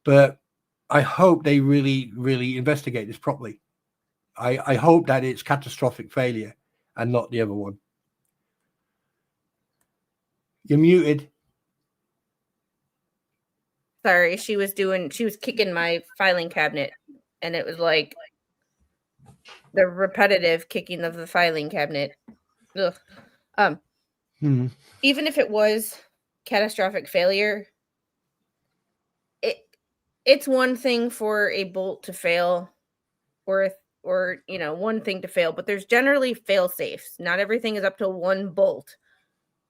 But I hope they really, really investigate this properly. I hope that it's catastrophic failure and not the other one. You're muted. Sorry, she was kicking my filing cabinet, and it was like the repetitive kicking of the filing cabinet. Ugh. Even if it was catastrophic failure, it's one thing for a bolt to fail, or you know, one thing to fail, but there's generally fail safes. Not everything is up to one bolt.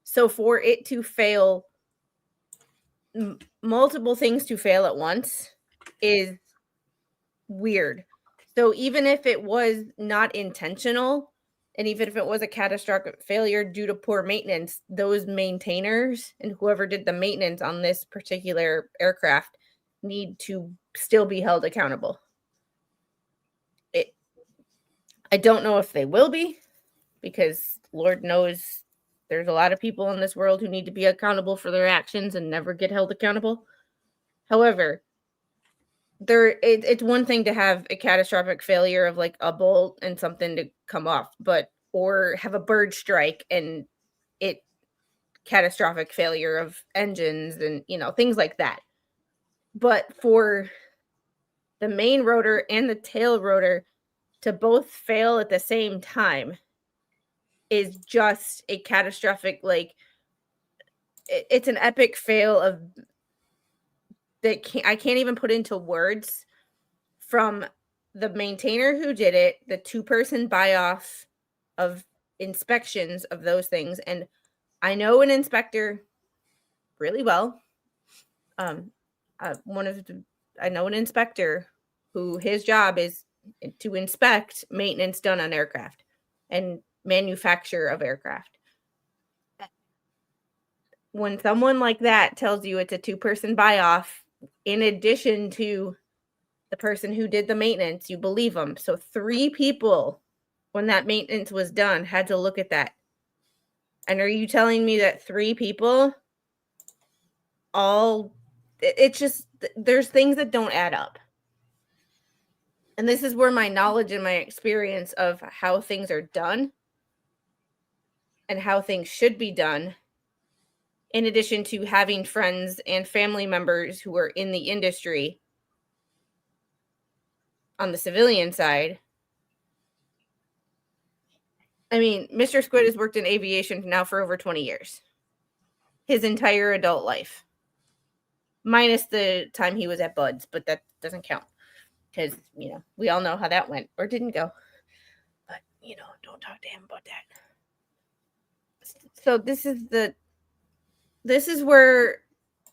So for it to fail, multiple things to fail at once is weird. So even if it was not intentional, and even if it was a catastrophic failure due to poor maintenance, those maintainers and whoever did the maintenance on this particular aircraft need to still be held accountable. I don't know if they will be, because Lord knows there's a lot of people in this world who need to be accountable for their actions and never get held accountable. However, it's one thing to have a catastrophic failure of like a bolt and something to come off, or have a bird strike and it catastrophic failure of engines and, you know, things like that. But for the main rotor and the tail rotor to both fail at the same time is just a catastrophic, like, it's an epic fail of that I can't even put into words, from the maintainer who did it, the 2-person buy-off of inspections of those things. And I know an inspector really well. I know an inspector who his job is to inspect maintenance done on aircraft and manufacture of aircraft. When someone like that tells you it's a 2-person buy-off, in addition to the person who did the maintenance, you believe them. So 3 people, when that maintenance was done, had to look at that. And are you telling me that 3 people it's just, there's things that don't add up. And this is where my knowledge and my experience of how things are done and how things should be done, in addition to having friends and family members who are in the industry on the civilian side. I mean, Mr. Squid has worked in aviation now for over 20 years. His entire adult life. Minus the time he was at Bud's, but that doesn't count. Because, you know, we all know how that went. Or didn't go. But, you know, don't talk to him about that. So this is where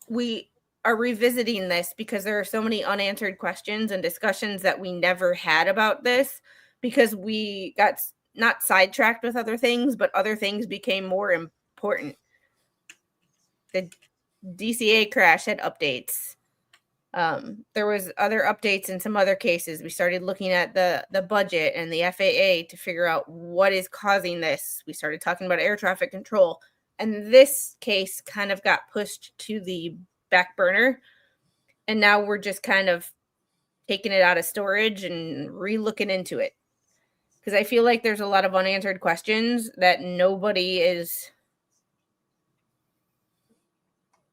we are revisiting this, because there are so many unanswered questions and discussions that we never had about this, because we got not sidetracked with other things, but other things became more important. The DCA crash had updates. There was other updates in some other cases. We started looking at the budget and the FAA to figure out what is causing this. We started talking about air traffic control. And this case kind of got pushed to the back burner. And now we're just kind of taking it out of storage and re-looking into it. Because I feel like there's a lot of unanswered questions that nobody is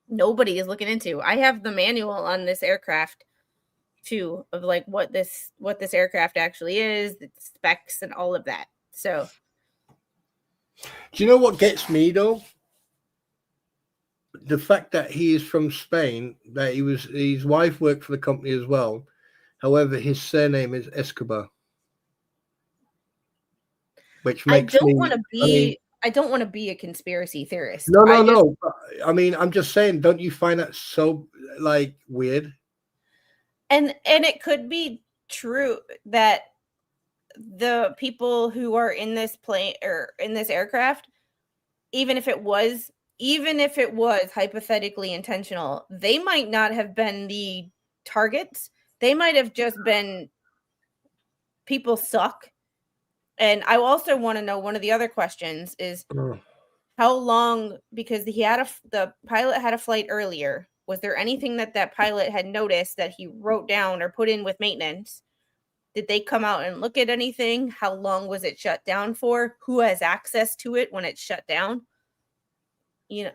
looking into. I have the manual on this aircraft too, of like what this aircraft actually is, the specs and all of that. So do you know what gets me though? The fact that he is from Spain, that his wife worked for the company as well. However, his surname is Escobar, which makes I don't want to be a conspiracy theorist. No. I mean, I'm just saying, don't you find that so like weird? And it could be true that the people who are in this plane or in this aircraft, even if it was hypothetically intentional, they might not have been the targets. They might have just been people suck. And I also want to know, one of the other questions is how long, because the pilot had a flight earlier. Was there anything that pilot had noticed that he wrote down or put in with maintenance? Did they come out and look at anything? How long was it shut down for? Who has access to it when it's shut down? You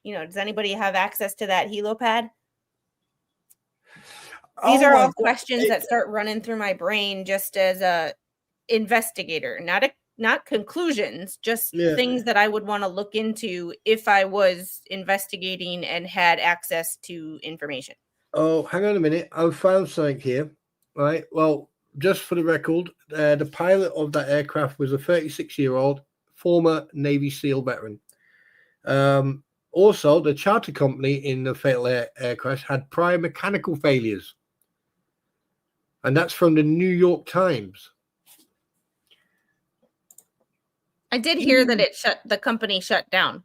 know, does anybody have access to that helipad? These are all questions that start running through my brain just as a investigator, not conclusions, just things that I would want to look into if I was investigating and had access to information. Oh, hang on a minute. I've found something here. Right. Well, just for the record, the pilot of that aircraft was a 36-year-old former Navy SEAL veteran. Also, the charter company in the fatal air crash had prior mechanical failures. And that's from the New York Times. I did hear that the company shut down.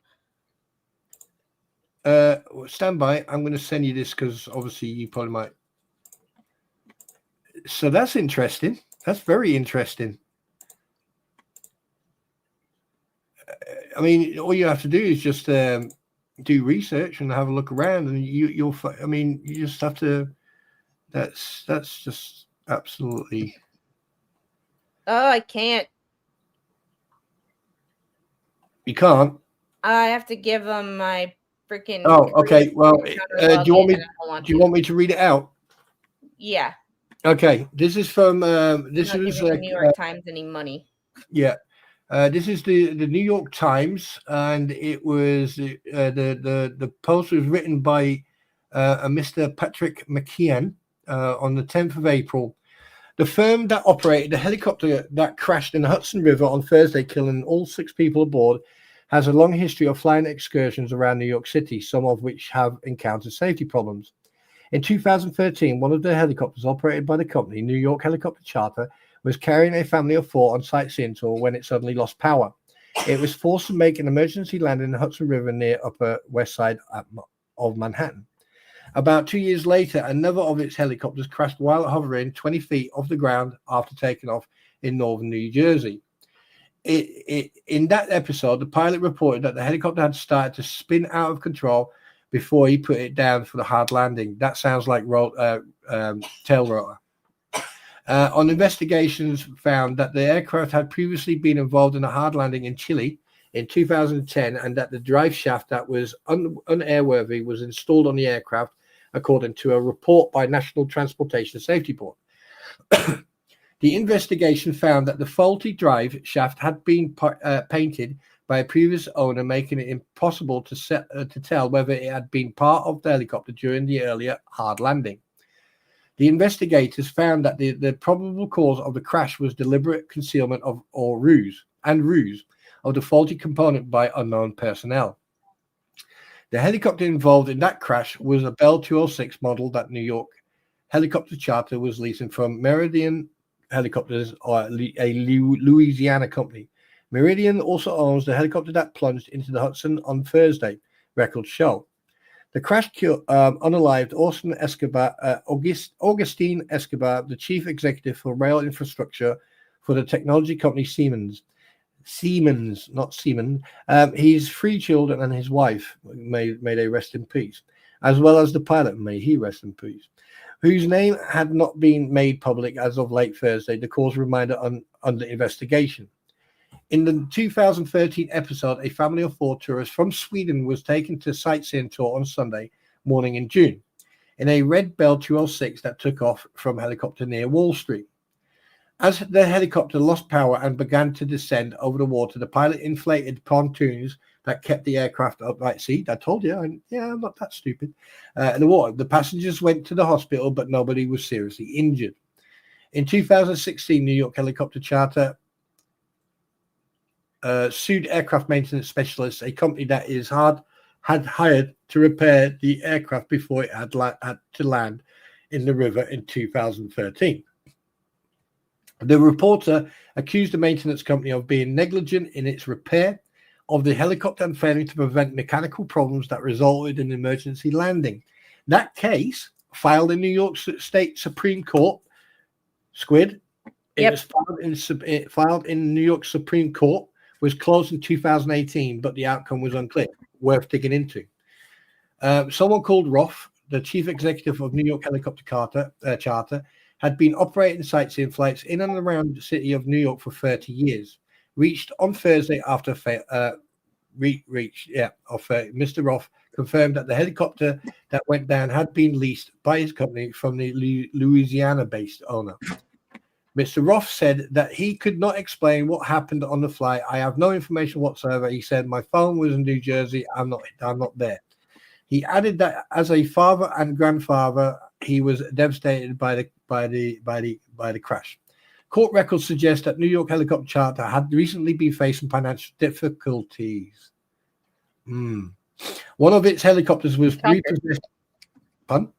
Stand by. I'm going to send you this because obviously you probably might. So that's interesting. That's very interesting. I mean, all you have to do is just do research and have a look around, and you'll. I mean, you just have to. That's just absolutely. Oh, I can't. You can't. I have to give them my freaking. Oh, okay. Well, do you want me to read it out? Yeah. Okay. This is from. This is the New York Times any money. Yeah. This is the New York Times, and it was the post was written by a Mr. Patrick McKeon on the 10th of April. The firm that operated the helicopter that crashed in the Hudson River on Thursday, killing all 6 people aboard, has a long history of flying excursions around New York City, some of which have encountered safety problems. In 2013, one of the helicopters operated by the company, New York Helicopter Charter, was carrying a family of 4 on sightseeing tour when it suddenly lost power. It was forced to make an emergency landing in the Hudson River near Upper West Side of Manhattan. About 2 years later, another of its helicopters crashed while hovering 20 feet off the ground after taking off in northern New Jersey. In that episode, the pilot reported that the helicopter had started to spin out of control before he put it down for the hard landing. That sounds like tail rotor. On investigations found that the aircraft had previously been involved in a hard landing in Chile in 2010, and that the drive shaft that was unairworthy was installed on the aircraft, according to a report by National Transportation Safety Board. The investigation found that the faulty drive shaft had been painted by a previous owner, making it impossible to tell whether it had been part of the helicopter during the earlier hard landing. The investigators found that the probable cause of the crash was deliberate concealment of ruse of the faulty component by unknown personnel. The helicopter involved in that crash was a Bell 206 model that New York Helicopter Charter was leasing from Meridian Helicopters, or a Louisiana company. Meridian also owns the helicopter that plunged into the Hudson on Thursday, records show. The crash killed unalived Augustine Escobar, the chief executive for rail infrastructure for the technology company Siemens, not Siemens. His 3 children and his wife, may they rest in peace. as well as the pilot, may he rest in peace, whose name had not been made public as of late Thursday. The cause remained under investigation. In the 2013 episode, a family of 4 tourists from Sweden was taken to a sightseeing tour on Sunday morning in June in a Red Bell 206 that took off from a helicopter near Wall Street. As the helicopter lost power and began to descend over the water, the pilot inflated pontoons that kept the aircraft upright. See, I told you, I'm not that stupid. In the water, the passengers went to the hospital, but nobody was seriously injured. In 2016, New York helicopter charter sued aircraft maintenance specialists, a company that had hired to repair the aircraft before it had to land in the river in 2013. The reporter accused the maintenance company of being negligent in its repair of the helicopter and failing to prevent mechanical problems that resulted in emergency landing. That case, filed in New York State Supreme Court, Squid, it was filed in New York Supreme Court, was closed in 2018, but the outcome was unclear. Worth digging into. Someone called Roth, the chief executive of New York Helicopter Charter, had been operating sightseeing flights in and around the city of New York for 30 years. Reached on Thursday after Mr. Roth confirmed that the helicopter that went down had been leased by his company from the Louisiana-based owner. Mr. Roth said that he could not explain what happened on the flight. I have no information whatsoever. He said, my phone was in New Jersey. I'm not there. He added that as a father and grandfather, he was devastated by the crash. Court records suggest that New York Helicopter Charter had recently been facing financial difficulties. One of its helicopters was repossessed. Pardon?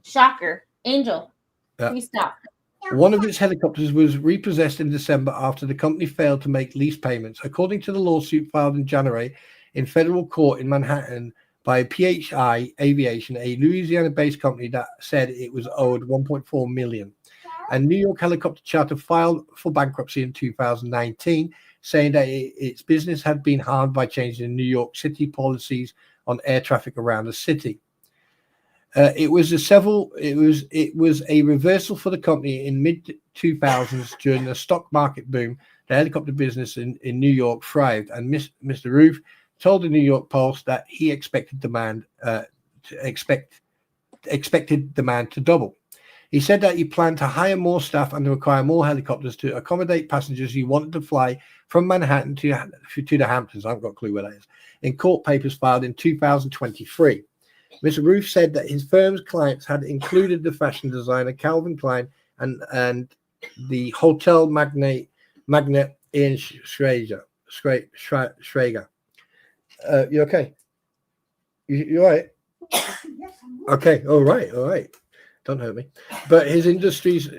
Shocker. Angel, please stop. One of its helicopters was repossessed in December after the company failed to make lease payments. According to the lawsuit filed in January in federal court in Manhattan by PHI Aviation, a Louisiana-based company that said it was owed $1.4 million. And New York Helicopter Charter filed for bankruptcy in 2019, saying that its business had been harmed by changing New York City policies on air traffic around the city. It was a reversal for the company in mid-2000s during the stock market boom. The helicopter business in New York thrived, and Mr. Roof told the New York Post that he expected demand to double. He said that he planned to hire more staff and to acquire more helicopters to accommodate passengers who wanted to fly from Manhattan to the Hamptons. I haven't got a clue where that is. In court papers filed in 2023. Mr. Roof said that his firm's clients had included the fashion designer Calvin Klein and the hotel magnate Ian Schrager. You okay? You all right? Okay, all right. Don't hurt me. But his industry's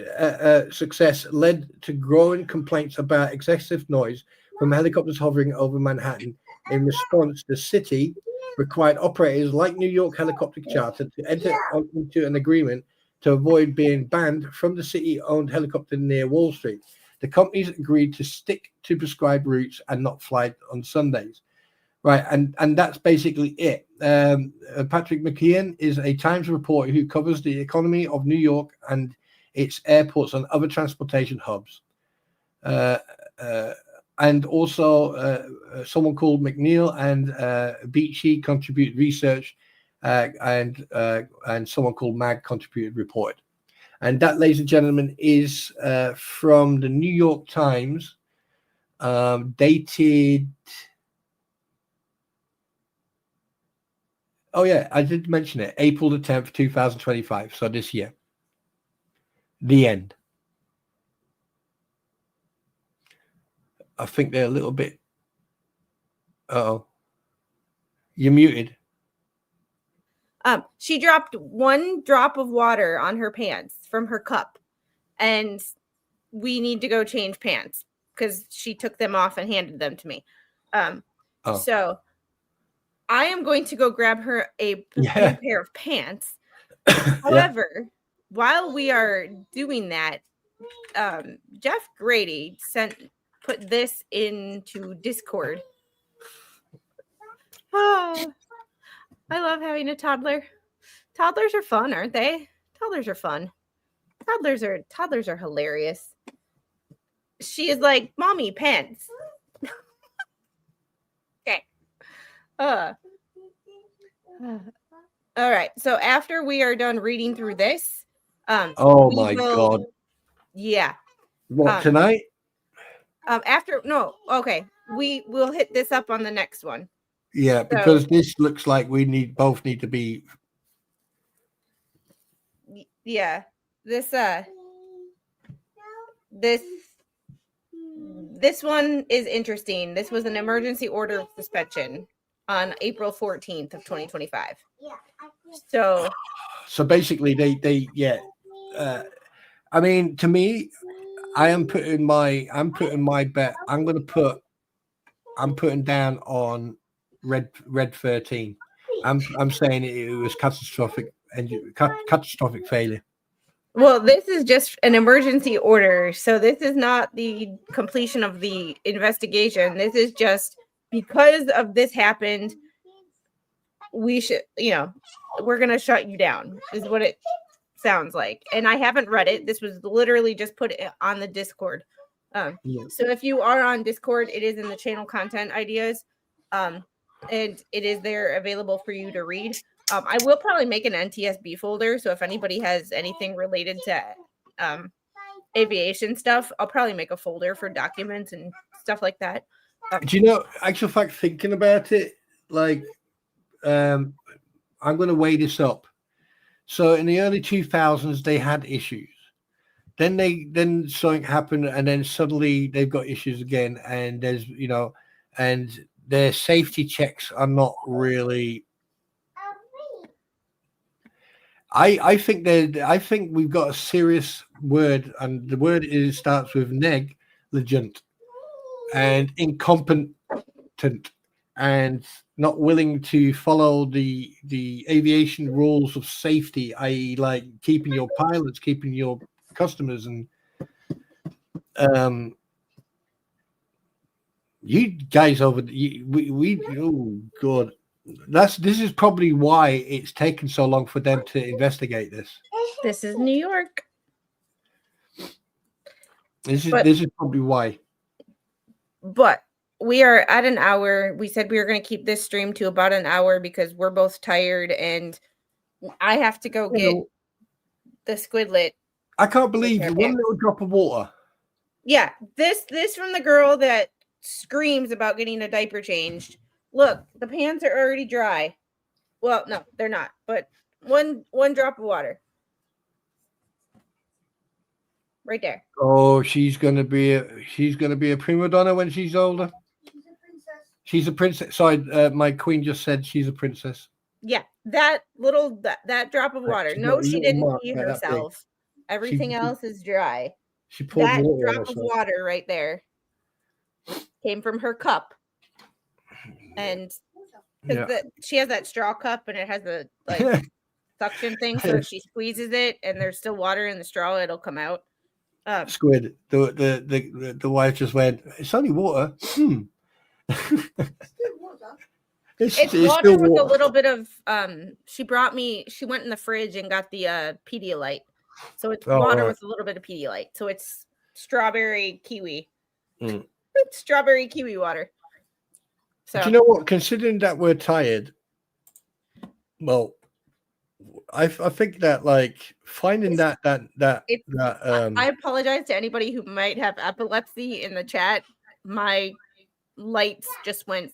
success led to growing complaints about excessive noise from helicopters hovering over Manhattan. In response, the city required operators like New York Helicopter Charter to enter into an agreement to avoid being banned from the city-owned helicopter near Wall Street. The companies agreed to stick to prescribed routes and not fly on Sundays. Right, and that's basically it. Patrick McKeon is a Times reporter who covers the economy of New York and its airports and other transportation hubs. And also someone called McNeil and Beachy contributed research, and someone called Mag contributed report. And that, ladies and gentlemen, is from the New York Times, dated. Oh yeah, I did mention it. April the 10th, 2025. So this year. The end. I think they're a little bit. Uh-oh. You're muted. She dropped one drop of water on her pants from her cup, and we need to go change pants because she took them off and handed them to me. So I am going to go grab her a new pair of pants. However, while we are doing that, Jeff Grady put this into Discord. Oh, I love having a toddler. Toddlers are fun, aren't they? Toddlers are fun. Toddlers are hilarious. She is like, "Mommy, pants." Okay. All right. So after we are done reading through this, oh my God. Yeah. What, tonight? Okay. We will hit this up on the next one. Yeah, because this looks like we both need to be. Yeah. This one is interesting. This was an emergency order of suspension on April 14th of 2025. So basically they I mean, to me, I'm putting my bet. I'm putting down on red 13. I'm saying it was catastrophic failure. Well, this is just an emergency order, so this is not the completion of the investigation. This is just because of this happened. We should, we're gonna shut you down. Is what it sounds like. And I haven't read it. This was literally just put on the Discord. So if you are on Discord, it is in the channel content ideas, and it is there available for you to read. I will probably make an NTSB folder, so if anybody has anything related to aviation stuff, I'll probably make a folder for documents and stuff like that. Do you know, actual fact, thinking about it, like, I'm going to weigh this up. So in the early 2000s, they had issues. Then something happened, and then suddenly they've got issues again, and there's, and their safety checks are not really. I think we've got a serious word, and the word starts with negligent and incompetent and not willing to follow the aviation rules of safety, i.e., like keeping your pilots, keeping your customers, and you guys over we oh God. This is probably why it's taken so long for them to investigate this. This is New York. This is probably why. But we are at an hour. We said we were going to keep this stream to about an hour because we're both tired, and I have to go get the squidlet. I can't believe you. One little drop of water. Yeah, this from the girl that screams about getting a diaper changed. Look, the pants are already dry. Well, no, they're not. But one drop of water, right there. Oh, she's gonna be a prima donna when she's older. She's a princess. Sorry, my queen just said she's a princess. Yeah, that drop of water. No, she didn't pee herself. Everything else is dry. She poured that water drop of water right there came from her cup. And she has that straw cup, and it has a suction thing, so if she squeezes it and there's still water in the straw, it'll come out. Squid. The wife just went, "It's only water." It's water with a little bit of she went in the fridge and got the Pedialyte. So it's water with a little bit of Pedialyte. So it's strawberry kiwi. It's strawberry kiwi water. So do you know what? Considering that we're tired, well, I think that like finding that I apologize to anybody who might have epilepsy in the chat. My lights just went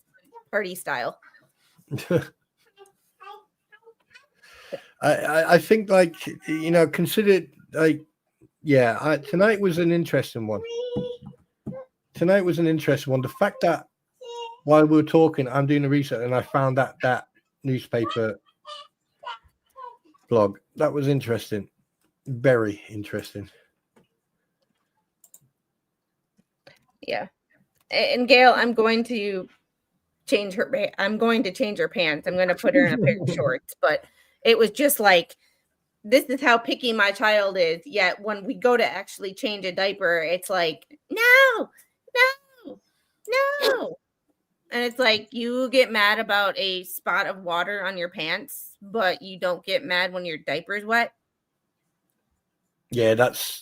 party style. I think like consider like tonight was an interesting one. The fact that while we were talking, I'm doing the research and I found that newspaper blog. That was interesting. Very interesting. Yeah. And Gail, I'm going to change her pants. I'm going to put her in a pair of shorts. But it was just like, this is how picky my child is. Yet when we go to actually change a diaper, it's like, no. And it's like you get mad about a spot of water on your pants, but you don't get mad when your diaper's wet. Yeah, that's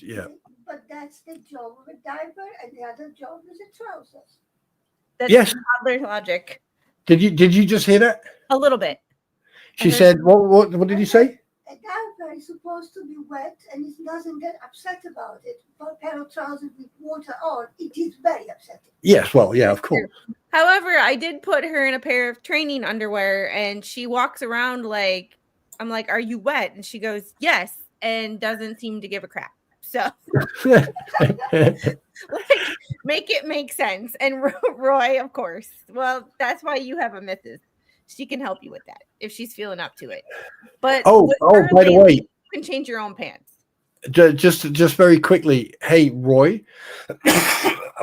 yeah. But that's the job of a diaper, and the other job is a trousers. That's Yes. toddler logic. Did you just hear that? A little bit. She said, what did you say? A diaper is supposed to be wet, and it doesn't get upset about it. But a pair of trousers with water on, it is very upsetting. Yes, well, yeah, of course. However, I did put her in a pair of training underwear, and she walks around like, I'm like, are you wet? And she goes, yes, and doesn't seem to give a crap. So, like, make it make sense. And Roy, of course. Well, that's why you have a missus. She can help you with that if she's feeling up to it. But by the way, you can change your own pants. Just very quickly. Hey, Roy.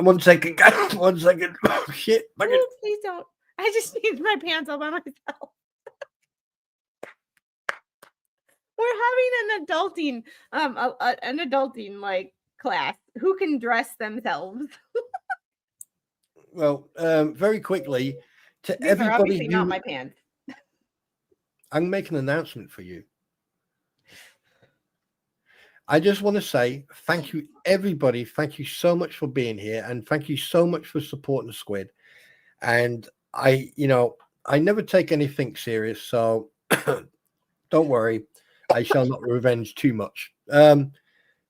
1 second. 1 second. Oh, shit. Ooh, please don't. I just need my pants all by myself. We're having an adulting like class. Who can dress themselves? Well, very quickly to These everybody. are obviously not my pants. I'm making an announcement for you. I just want to say thank you, everybody. Thank you so much for being here, and thank you so much for supporting the Squid. And I never take anything serious, so don't worry. I shall not revenge too much.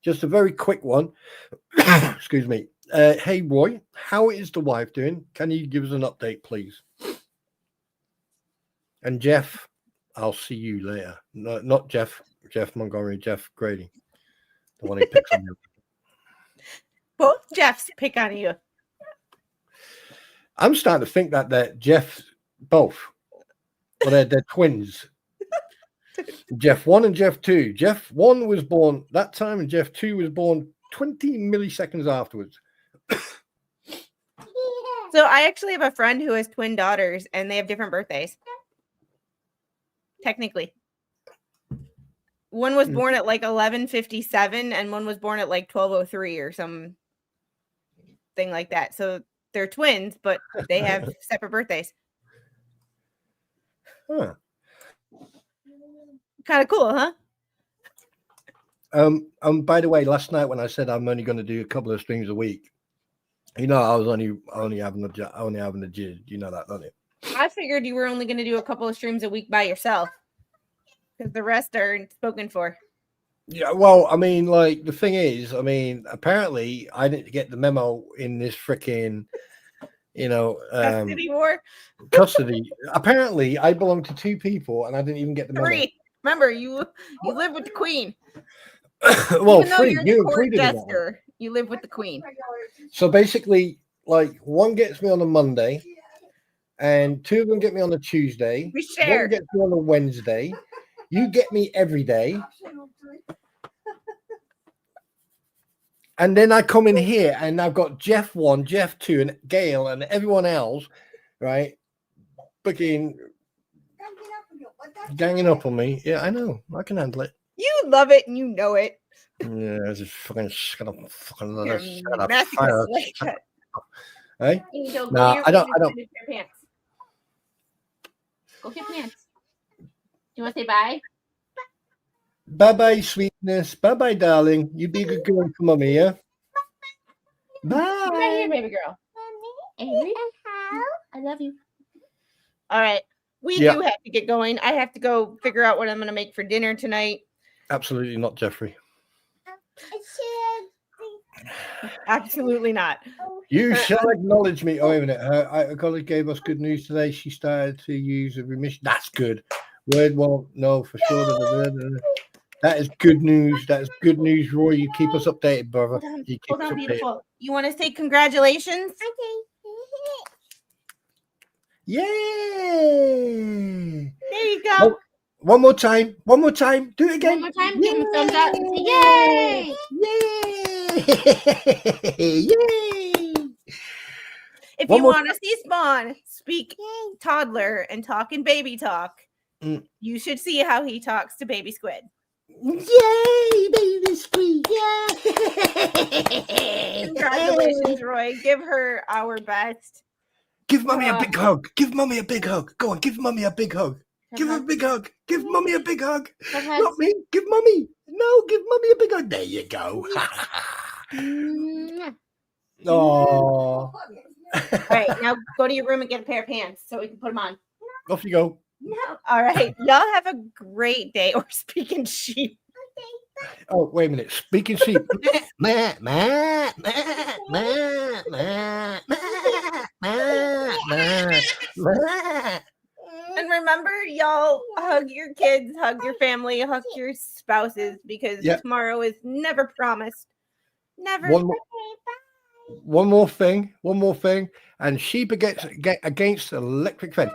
Just a very quick one. Excuse me. Hey, Roy, how is the wife doing? Can you give us an update, please? And Jeff, I'll see you later. No, not Jeff Montgomery, Jeff Grady. The one who picks on you. Both Jeffs pick on you. I'm starting to think that they're Jeff both. Well, they're twins. Jeff 1 and Jeff 2. Jeff 1 was born that time, and Jeff 2 was born 20 milliseconds afterwards. So I actually have a friend who has twin daughters, and they have different birthdays. Technically. One was born at like 11:57, and one was born at like 12:03 or something like that. So they're twins, but they have separate birthdays. Huh. Kind of cool, huh? By the way, last night when I said I'm only going to do a couple of streams a week, I was only having a jizz. You know that, don't you? I figured you were only going to do a couple of streams a week by yourself, because the rest are spoken for. Yeah, well, I mean, like, the thing is, apparently I didn't get the memo in this freaking, Custody war. Custody. Apparently, I belong to 2 people, and I didn't even get the memo. 3. Remember, you live with the queen. Well, even though 3. you're You the and court 3 did that. jester, you live with the queen. So basically, like, 1 gets me on a Monday, and 2 of them get me on a Tuesday. We share. 1 gets me on a Wednesday. You get me every day. And then I come in here, and I've got Jeff 1, Jeff 2, and Gail, and everyone else, right? Fucking ganging up on me. Yeah, I know. I can handle it. You love it, and you know it. Yeah, I just fucking You're fire. masochist. Hey? Angel, go Nah, your I don't. get your pants. Go get pants. Do you want to say bye? Bye bye, sweetness. Bye bye, darling. You be a good girl for mommy, yeah? Bye. Right here, baby girl. Avery, I love you. All right. We do have to get going. I have to go figure out what I'm going to make for dinner tonight. Absolutely not, Jeffrey. Absolutely not. You shall acknowledge me. Oh, wait a minute. Her colleague gave us good news today. She started to use a remission. That's good. Word won't know for sure. That is good news. That is good news, Roy. You keep us updated, brother. Hold on, beautiful. You want to say congratulations? Yay! There you go. One more time. One more time. Do it again. One more time. Give him a thumbs up and say yay! Yay! Yay! If you want to see Spawn speak toddler and talk in baby talk, you should see how he talks to baby squid. Yay, baby squid! Yay! Congratulations, Roy. Give her our best. Give mommy a big hug. Give mommy a big hug. Go on, give mommy a big hug. Give her a big hug. Give mommy a big hug. Not me. Give mommy. No, give mommy a big hug. There you go. Oh. All right, now go to your room and get a pair of pants so we can put them on. Off you go. No. All right. Y'all have a great day. Or speaking sheep. Oh, wait a minute. Speaking sheep. Ma, ma, ma, ma, ma, ma, ma, ma. And remember, y'all, hug your kids, hug your family, hug your spouses, because tomorrow is never promised. Never. One more thing, and sheep against electric fence.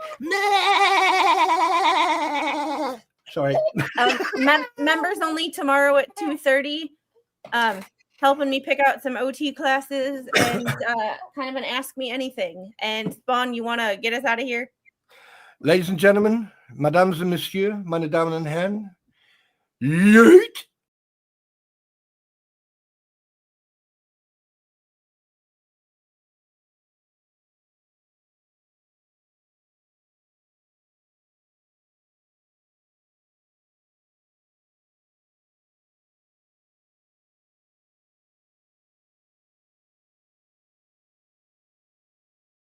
Sorry. Members only tomorrow at 2:30. Helping me pick out some OT classes and kind of an ask me anything. And Spawn, you want to get us out of here? Ladies and gentlemen, mesdames and messieurs, meine Damen und Herren, yeet!